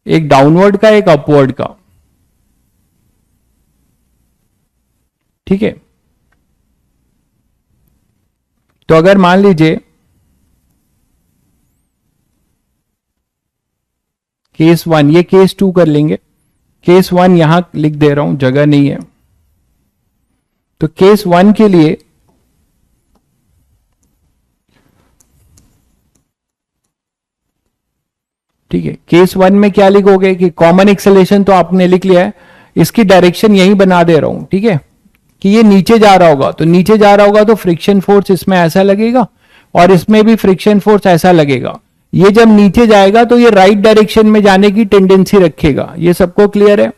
एक डाउनवर्ड का एक अपवर्ड का, ठीक है। तो अगर मान लीजिए केस 1, ये केस 2 कर लेंगे, केस 1 यहां लिख दे रहा हूं, जगह नहीं है। तो केस 1 के लिए ठीक है, केस 1 में क्या लिखोगे कि कॉमन एक्सेलरेशन तो आपने लिख लिया है, इसकी डायरेक्शन यही बना दे रहा हूं, ठीक है, कि ये नीचे जा रहा होगा। तो नीचे जा रहा होगा तो फ्रिक्शन फोर्स इसमें ऐसा लगेगा और इसमें भी फ्रिक्शन फोर्स ऐसा लगेगा। ये जब नीचे जाएगा तो ये राइट डायरेक्शन में जाने की टेंडेंसी रखेगा। ये सबको क्लियर है?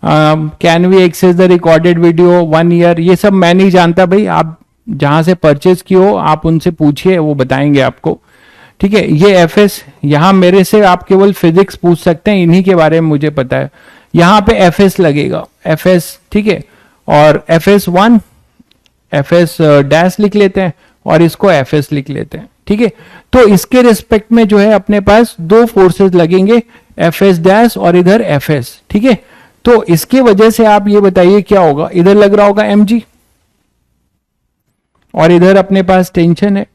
Can we access the recorded video 1 year, ये सब मैं नहीं जानता भाई, आप जहां से परचेज किए हो आप उनसे पूछिए, वो बताएंगे आपको, ठीक है। ये एफ एस, यहां मेरे से आप केवल फिजिक्स पूछ सकते हैं, इन्हीं के बारे में मुझे पता है। यहां पे एफ एस लगेगा, एफ एस, ठीक है। और f S 1, F s dash लिख लेते हैं और इसको एफ एस लिख लेते हैं, ठीक है। तो इसके रिस्पेक्ट में जो है अपने पास दो फोर्सेस लगेंगे, एफ एस डैश और इधर एफ एस, ठीक है। तो इसके वजह से आप ये बताइए क्या होगा, इधर लग रहा होगा एम जी और इधर अपने पास टेंशन है,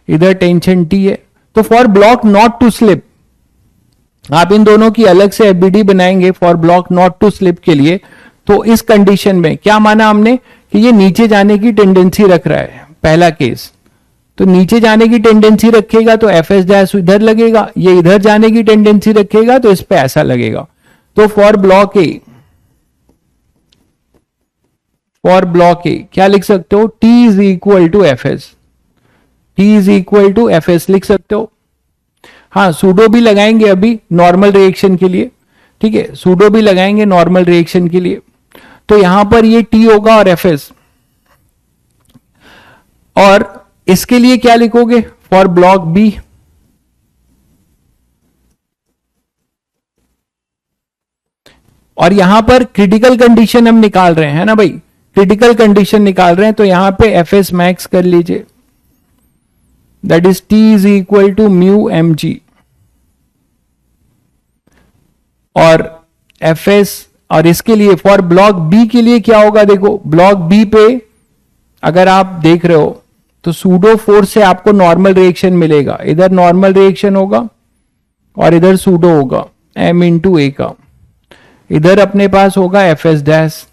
इधर टेंशन टी है। तो for block not to slip, आप इन दोनों की अलग से एफबीडी बनाएंगे for block not to slip के लिए। तो इस कंडीशन में क्या माना हमने कि ये नीचे जाने की टेंडेंसी रख रहा है, पहला केस। तो नीचे जाने की टेंडेंसी रखेगा तो एफ एस डैश इधर लगेगा, ये इधर जाने की टेंडेंसी रखेगा तो इस पे ऐसा लगेगा। तो for block a, for block a क्या लिख सकते हो, t is equal to F s, t is equal to F s लिख सकते हो। हाँ, सूडो भी लगाएंगे अभी नॉर्मल रिएक्शन के लिए, ठीक है, सूडो भी लगाएंगे नॉर्मल रिएक्शन के लिए। तो यहां पर ये टी होगा और एफ एस, और इसके लिए क्या लिखोगे फॉर ब्लॉक बी, और यहां पर क्रिटिकल कंडीशन हम निकाल रहे हैं ना भाई, क्रिटिकल कंडीशन निकाल रहे हैं। तो यहां पे एफ एस मैक्स कर लीजिए, that is t is equal to mu m g, और एफ एस, और इसके लिए फॉर ब्लॉक बी के लिए क्या होगा, देखो ब्लॉक बी पे अगर आप देख रहे हो तो सूडो फोर्स से आपको नॉर्मल रिएक्शन मिलेगा, इधर नॉर्मल रिएक्शन होगा और इधर सूडो होगा एम इंटू ए का, इधर अपने पास होगा एफ एस डैश,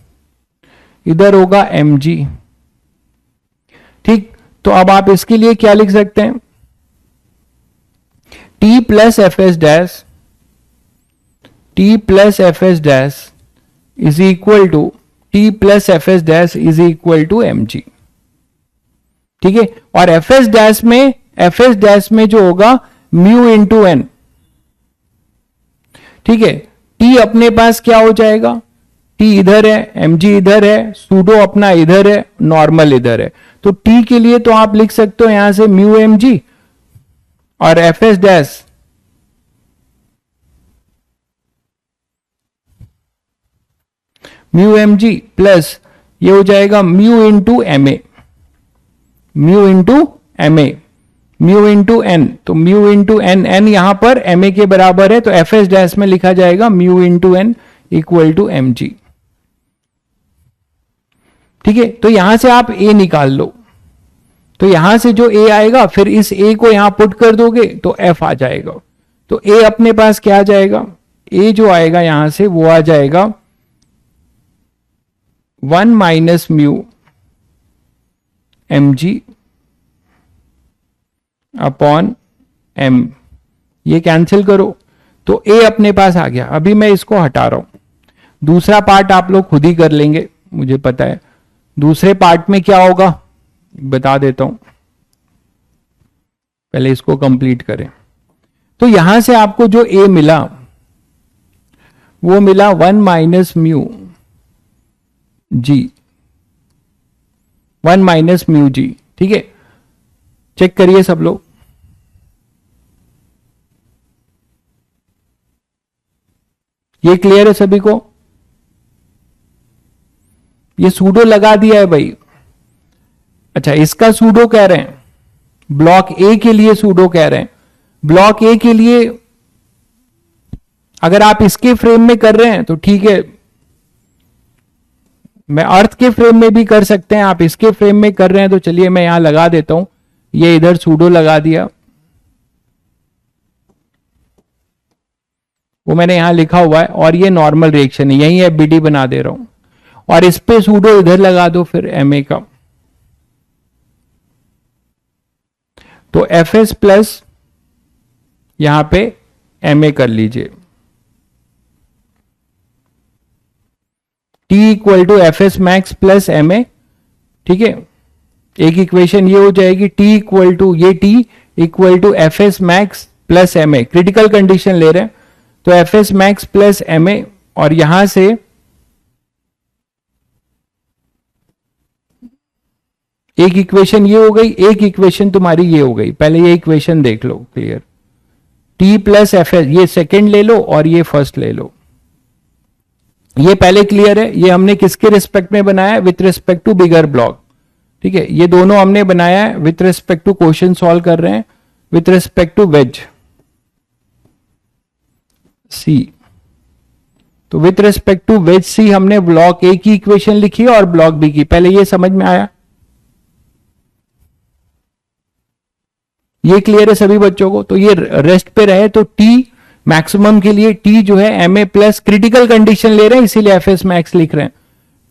इधर होगा mg। ठीक, तो अब आप इसके लिए क्या लिख सकते हैं, t plus F s dash, t plus F s dash is equal to t plus F s dash is equal to mg। ठीक है, और एफ एस डैश में जो होगा म्यू इंटू एन। ठीक है, t अपने पास क्या हो जाएगा, t इधर है, mg इधर है, सूडो अपना इधर है, नॉर्मल इधर है, तो t के लिए तो आप लिख सकते हो यहां से म्यू mg और f s dash mu mg plus ये हो जाएगा mu into m a, mu into m a, mu into n, तो म्यू इंटू एन, एन यहां पर एम ए के बराबर है, तो एफ एस डैश में लिखा जाएगा mu into n equal to m g. ठीक है, तो यहां से आप ए निकाल लो, तो यहां से जो ए आएगा फिर इस ए को यहां पुट कर दोगे तो एफ आ जाएगा। तो ए अपने पास क्या आ जाएगा, ए जो आएगा यहां से वो आ जाएगा 1 minus mu m g upon m, ये कैंसिल करो तो ए अपने पास आ गया। अभी मैं इसको हटा रहा हूं, दूसरा पार्ट आप लोग खुद ही कर लेंगे, मुझे पता है। दूसरे पार्ट में क्या होगा बता देता हूं, पहले इसको कंप्लीट करें। तो यहां से आपको जो ए मिला वो मिला 1 माइनस म्यू जी, 1 माइनस म्यू जी। ठीक है, चेक करिए सब लोग, ये क्लियर है सभी को, ये सूडो लगा दिया है भाई। अच्छा, इसका सूडो कह रहे हैं, ब्लॉक ए के लिए सूडो कह रहे हैं। ब्लॉक ए के लिए अगर आप इसके फ्रेम में कर रहे हैं तो ठीक है, मैं अर्थ के फ्रेम में भी कर सकते हैं, आप इसके फ्रेम में कर रहे हैं तो चलिए मैं यहां लगा देता हूं, ये इधर सूडो लगा दिया, वो मैंने यहां लिखा हुआ है, और ये नॉर्मल रिएक्शन है, यही एफबीडी बना दे रहा हूं, और इस पे सूडो इधर लगा दो फिर एमए का, तो एफ एस प्लस यहां पे एमए कर लीजिए, t equal to F S max plus m a. ठीक है, एक इक्वेशन ये हो जाएगी टी इक्वल टू, ये t equal to F S max plus m a, critical condition ले रहे हैं तो f S max plus m a, और यहां से एक इक्वेशन ये हो गई, एक इक्वेशन तुम्हारी ये हो गई, पहले ये इक्वेशन देख लो clear, T plus F S, ये सेकेंड ले लो और ये फर्स्ट ले लो, ये पहले क्लियर है। ये हमने किसके रिस्पेक्ट में बनाया है, with respect to bigger block. ठीक है, ये दोनों हमने बनाया है with respect to question solve कर रहे हैं with respect to wedge c, तो with respect to wedge c हमने ब्लॉक ए की इक्वेशन लिखी और ब्लॉक बी की, पहले ये समझ में आया, ये क्लियर है सभी बच्चों को। तो ये रेस्ट पे रहे, तो टी मैक्सिमम के लिए टी जो है m a plus, critical condition ले रहे हैं इसीलिए एफ एस मैक्स लिख रहे हैं,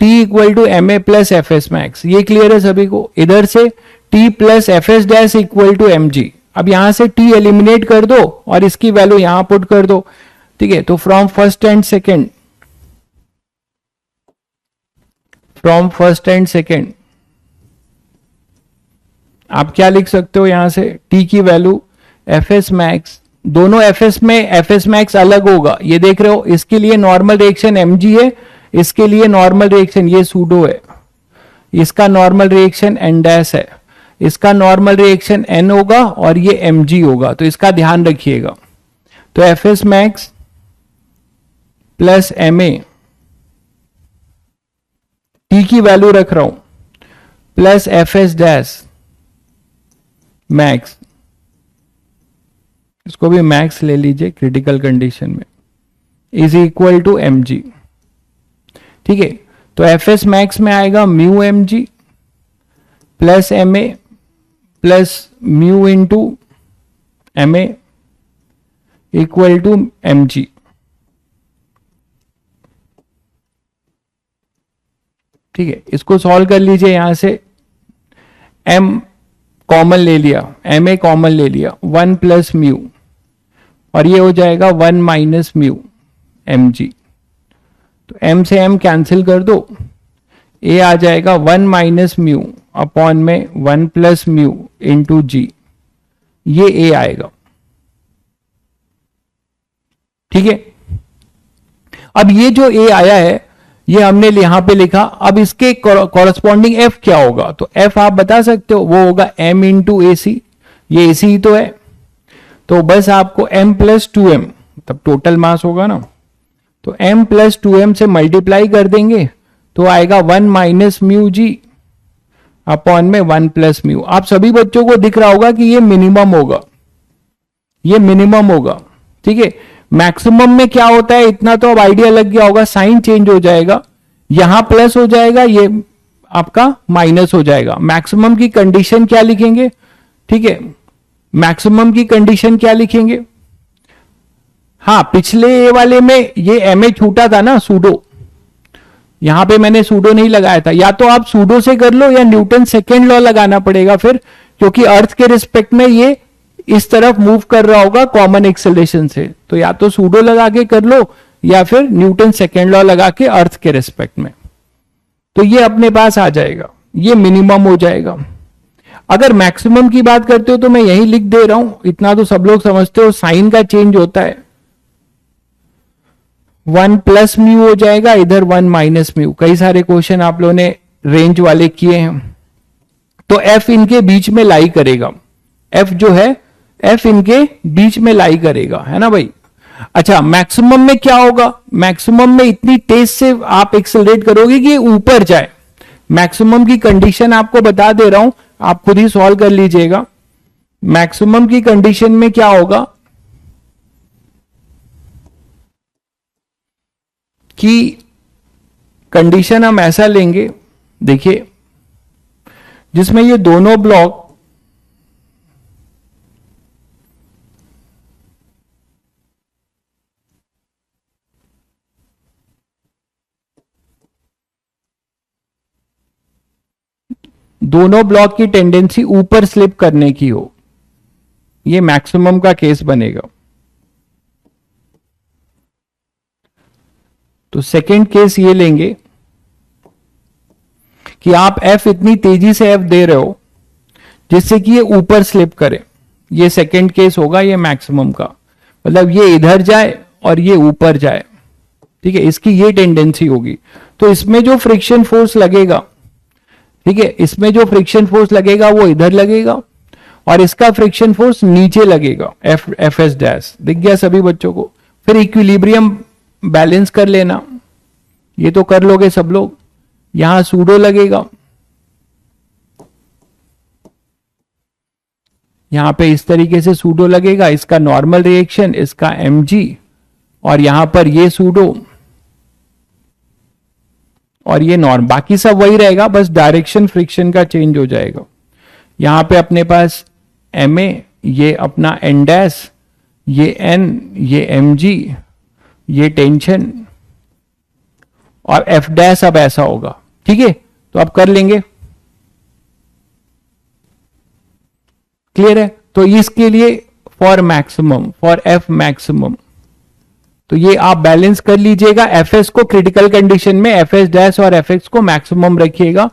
t equal to m a plus F S max, ये क्लियर है सभी को। इधर से t plus F s dash equal to m g, अब यहां से टी एलिमिनेट कर दो और इसकी वैल्यू यहां पुट कर दो। ठीक है, तो from first and second, from first and second आप क्या लिख सकते हो, यहां से टी की वैल्यू एफ एस मैक्स, दोनों एफ एस में एफ एस मैक्स अलग होगा, ये देख रहे हो, इसके लिए नॉर्मल रिएक्शन एम जी है, इसके लिए नॉर्मल रिएक्शन ये सूडो है, इसका नॉर्मल रिएक्शन एन डैश है, इसका नॉर्मल रिएक्शन एन होगा और ये एम जी होगा, तो इसका ध्यान रखिएगा। तो f S max plus m a, t की वैल्यू रख रहा हूं, plus F s dash max, इसको भी मैक्स ले लीजिए क्रिटिकल कंडीशन में, is equal to m g. ठीक है, तो एफ एस मैक्स में आएगा mu m g plus m a plus mu into m a equal to m g. ठीक है, इसको सॉल्व कर लीजिए। यहां से m कॉमन ले लिया, ma कॉमन ले लिया, 1 प्लस म्यू, और ये हो जाएगा 1 माइनस म्यू mg। तो m से m कैंसिल कर दो, a आ जाएगा 1 माइनस म्यू अपॉन में 1 प्लस म्यू इंटू जी, ये a आएगा। ठीक है, अब ये जो a आया है ये हमने यहां पे लिखा। अब इसके कॉरस्पॉन्डिंग f क्या होगा? तो f आप बता सकते हो, वो होगा m इंटू ए सी, ये AC ही तो है। तो बस आपको m प्लस 2m, तब टोटल मास होगा ना, तो m प्लस 2m से मल्टीप्लाई कर देंगे तो आएगा 1 माइनस म्यू जी अपॉन में 1 प्लस म्यू। आप सभी बच्चों को दिख रहा होगा कि ये मिनिमम होगा, ये मिनिमम होगा। ठीक है, मैक्सिमम में क्या होता है इतना तो अब आइडिया लग गया होगा, साइन चेंज हो जाएगा, यहां प्लस हो जाएगा, ये आपका माइनस हो जाएगा। मैक्सिमम की कंडीशन क्या लिखेंगे? ठीक है, मैक्सिमम की कंडीशन क्या लिखेंगे? हाँ, पिछले वाले में ये एमए छूटा था ना, सूडो, यहां पे मैंने सूडो नहीं लगाया था। या तो आप सूडो से कर लो या न्यूटन सेकेंड लॉ लगाना पड़ेगा फिर, क्योंकि अर्थ के रिस्पेक्ट में ये इस तरफ मूव कर रहा होगा कॉमन एक्सेलरेशन से। तो या तो सूडो लगा के कर लो या फिर न्यूटन सेकेंड लॉ लगा के अर्थ के रिस्पेक्ट में, तो ये अपने पास आ जाएगा, ये मिनिमम हो जाएगा। अगर मैक्सिमम की बात करते हो तो मैं यही लिख दे रहा हूं, इतना तो सब लोग समझते हो, साइन का चेंज होता है, 1 प्लस म्यू हो जाएगा, इधर 1 माइनस म्यू। कई सारे क्वेश्चन आप लोगों ने रेंज वाले किए हैं। तो एफ इनके बीच में लाई करेगा, एफ जो है एफ इनके बीच में लाई करेगा, है ना भाई। अच्छा, मैक्सिमम में क्या होगा? मैक्सिमम में इतनी तेज से आप एक्सेलरेट करोगे कि ऊपर जाए। मैक्सिमम की कंडीशन आपको बता दे रहा हूं, आप खुद ही सॉल्व कर लीजिएगा। मैक्सिमम की कंडीशन में क्या होगा कि कंडीशन हम ऐसा लेंगे, देखिए, जिसमें ये दोनों ब्लॉक की टेंडेंसी ऊपर स्लिप करने की हो, ये मैक्सिमम का केस बनेगा। तो सेकंड केस ये लेंगे कि आप F इतनी तेजी से F दे रहे हो जिससे कि ये ऊपर स्लिप करे, ये सेकंड केस होगा, ये मैक्सिमम का, मतलब ये इधर जाए और ये ऊपर जाए। ठीक है, इसकी ये टेंडेंसी होगी। तो इसमें जो फ्रिक्शन फोर्स लगेगा, ठीक है, इसमें जो फ्रिक्शन फोर्स लगेगा वो इधर लगेगा और इसका फ्रिक्शन फोर्स नीचे लगेगा, एफ एस डैश। दिख गया सभी बच्चों को? फिर इक्विलिब्रियम बैलेंस कर लेना, ये तो कर लोगे सब लोग। यहां सूडो लगेगा, यहां पे इस तरीके से सूडो लगेगा, इसका नॉर्मल रिएक्शन, इसका mg, और यहां पर ये सूडो और ये नॉर्म, बाकी सब वही रहेगा, बस डायरेक्शन फ्रिक्शन का चेंज हो जाएगा। यहां पे अपने पास ma, ये अपना n डैश, ये n, ये mg, ये टेंशन, और f डैश अब ऐसा होगा। ठीक है, तो अब कर लेंगे, क्लियर है? तो इसके लिए for maximum, for f maximum, तो ये आप बैलेंस कर लीजिएगा। fs को क्रिटिकल कंडीशन में fs डैश और fx को मैक्सिमम रखिएगा,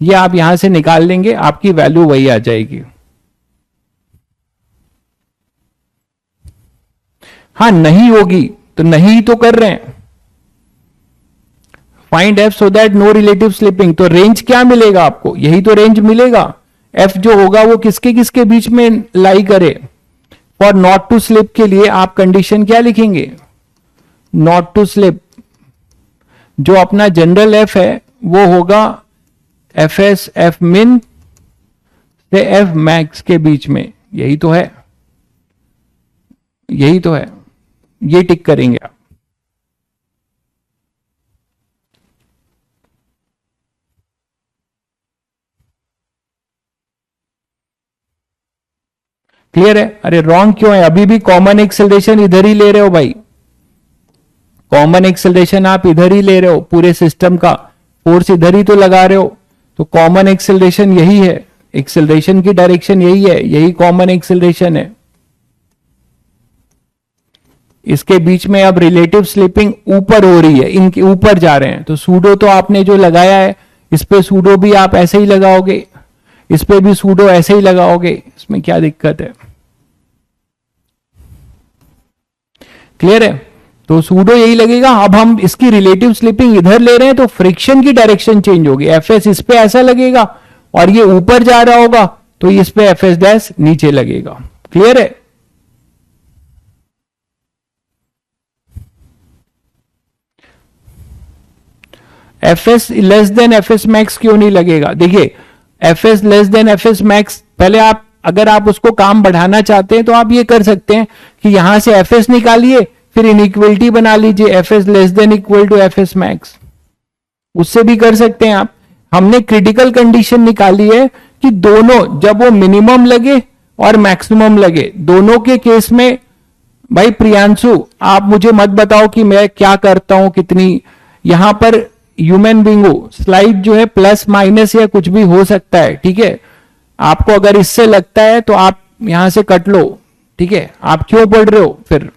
ये आप यहां से निकाल लेंगे, आपकी वैल्यू वही आ जाएगी। हाँ, नहीं होगी तो नहीं तो कर रहे हैं, find f so that no relative slipping. तो रेंज क्या मिलेगा आपको? यही तो रेंज मिलेगा। f जो होगा वो किसके किसके बीच में लाई करे? फॉर नॉट टू स्लिप के लिए आप कंडीशन क्या लिखेंगे? नॉट टू स्लिप, जो अपना जनरल f है वो होगा fs f min से f max के बीच में, यही तो है, यही तो है, ये टिक करेंगे आप। क्लियर है? अरे रॉन्ग क्यों है? अभी भी कॉमन एक्सेलरेशन इधर ही ले रहे हो भाई, कॉमन एक्सेलरेशन आप इधर ही ले रहे हो पूरे सिस्टम का, फोर्स इधर ही तो लगा रहे हो, तो कॉमन एक्सेलरेशन यही है, एक्सेलरेशन की डायरेक्शन यही है, यही कॉमन एक्सेलरेशन है। इसके बीच में अब रिलेटिव स्लिपिंग ऊपर हो रही है, इनके ऊपर जा रहे हैं, तो सूडो तो आपने जो लगाया है इस पे सूडो भी आप ऐसे ही लगाओगे, इस पे भी सूडो ऐसे ही लगाओगे, इसमें क्या दिक्कत है? क्लियर है? तो सूडो यही लगेगा। अब हम इसकी रिलेटिव स्लिपिंग इधर ले रहे हैं तो फ्रिक्शन की डायरेक्शन चेंज होगी, एफएस इस पे ऐसा लगेगा और ये ऊपर जा रहा होगा तो इस पे एफएस डैश नीचे लगेगा। क्लियर है? FS less then FS max क्यों नहीं लगेगा? देखिए FS less then FS max, पहले आप अगर आप उसको काम बढ़ाना चाहते हैं तो आप ये कर सकते हैं कि यहां से एफएस निकालिए, फिर इनइक्वलिटी बना लीजिए FS less than equal to FS max, उससे भी कर सकते हैं आप। हमने क्रिटिकल कंडीशन निकाली है कि दोनों जब वो मिनिमम लगे और मैक्सिमम लगे, दोनों के केस में भाई प्रियांशु आप मुझे मत बताओ कि मैं क्या करता हूं कितनी, यहां पर ह्यूमन बींग हो, स्लाइड जो है प्लस माइनस या कुछ भी हो सकता है, ठीक है। आपको अगर इससे लगता है तो आप यहां से कट लो, ठीक है। आप क्यों पढ़ रहे हो? फिर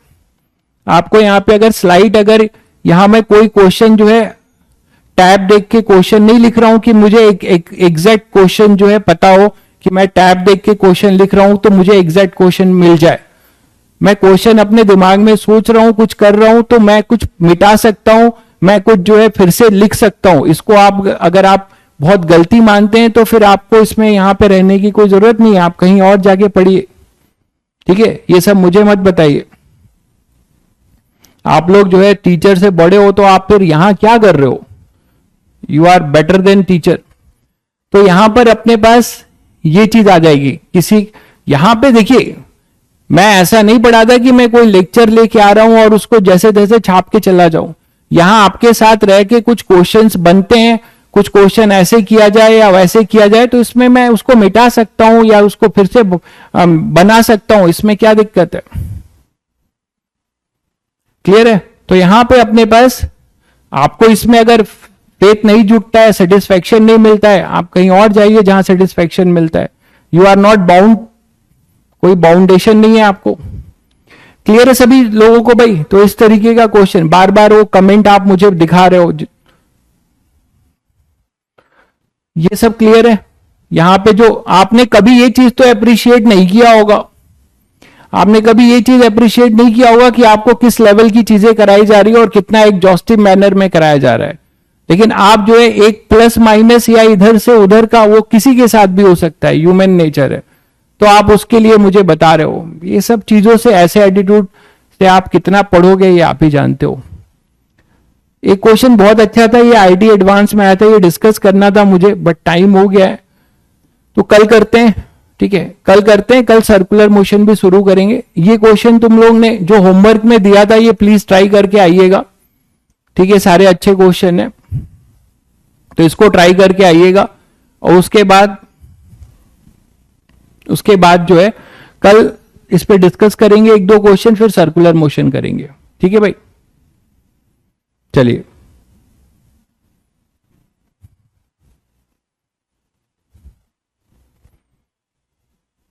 आपको यहां पे अगर स्लाइड, अगर यहां मैं कोई क्वेश्चन जो है टैब देख के क्वेश्चन नहीं लिख रहा हूं कि मुझे एक एग्जैक्ट क्वेश्चन जो है पता हो कि मैं टैब देख के क्वेश्चन लिख रहा हूं तो मुझे एग्जैक्ट क्वेश्चन मिल जाए। मैं क्वेश्चन अपने दिमाग में सोच रहा हूं, कुछ कर रहा हूं तो मैं कुछ मिटा सकता हूं, मैं कुछ जो है फिर से लिख सकता हूं। इसको आप अगर आप बहुत गलती मानते हैं तो फिर आपको इसमें यहां पे रहने की कोई जरूरत नहीं है, आप कहीं और जाके पढ़िए, ठीक है। ये सब मुझे मत बताइए। आप लोग जो है टीचर से बड़े हो तो आप फिर यहां क्या कर रहे हो? You are better than teacher. तो यहां पर अपने पास ये चीज आ जाएगी किसी, यहां पे देखिए मैं ऐसा नहीं पढ़ाता कि मैं कोई लेक्चर लेके आ रहा हूं और उसको जैसे तैसे छाप के चला जाऊं। यहां आपके साथ रह के कुछ क्वेश्चंस बनते हैं, कुछ क्वेश्चन ऐसे किया जाए या वैसे किया जाए तो इसमें मैं उसको मिटा सकता हूं या उसको फिर से बना सकता हूं, इसमें क्या दिक्कत है? क्लियर है? तो यहां पे अपने पास आपको इसमें अगर फेथ नहीं जुटता है, सेटिस्फेक्शन नहीं मिलता है, आप कहीं और जाइए जहां सेटिस्फेक्शन मिलता है। यू आर नॉट बाउंड, कोई बाउंडेशन नहीं है आपको। क्लियर है सभी लोगों को भाई? तो इस तरीके का क्वेश्चन, बार बार वो कमेंट आप मुझे दिखा रहे हो, ये सब क्लियर है? यहां पे जो आपने कभी ये चीज तो अप्रिशिएट नहीं किया होगा, आपने कभी ये चीज अप्रिशिएट नहीं किया होगा कि आपको किस लेवल की चीजें कराई जा रही है और कितना एग्जॉस्टिव मैनर में कराया जा रहा है। लेकिन आप जो है एक प्लस माइनस या इधर से उधर का, वो किसी के साथ भी हो सकता है, ह्यूमन नेचर है। तो आप उसके लिए मुझे बता रहे हो, ये सब चीजों से, ऐसे एटीट्यूड से आप कितना पढ़ोगे ये आप ही जानते हो। एक क्वेश्चन बहुत अच्छा था, ये आईटी एडवांस में आया था, ये डिस्कस करना था मुझे बट टाइम हो गया है, तो कल करते हैं, ठीक है। कल करते हैं, कल सर्कुलर मोशन भी शुरू करेंगे। ये क्वेश्चन तुम लोग ने जो होमवर्क में दिया था ये प्लीज ट्राई करके आइएगा, ठीक है। सारे अच्छे क्वेश्चन है तो इसको ट्राई करके आइएगा और उसके बाद जो है कल इस पे डिस्कस करेंगे एक दो क्वेश्चन, फिर सर्कुलर मोशन करेंगे, ठीक है भाई। चलिए।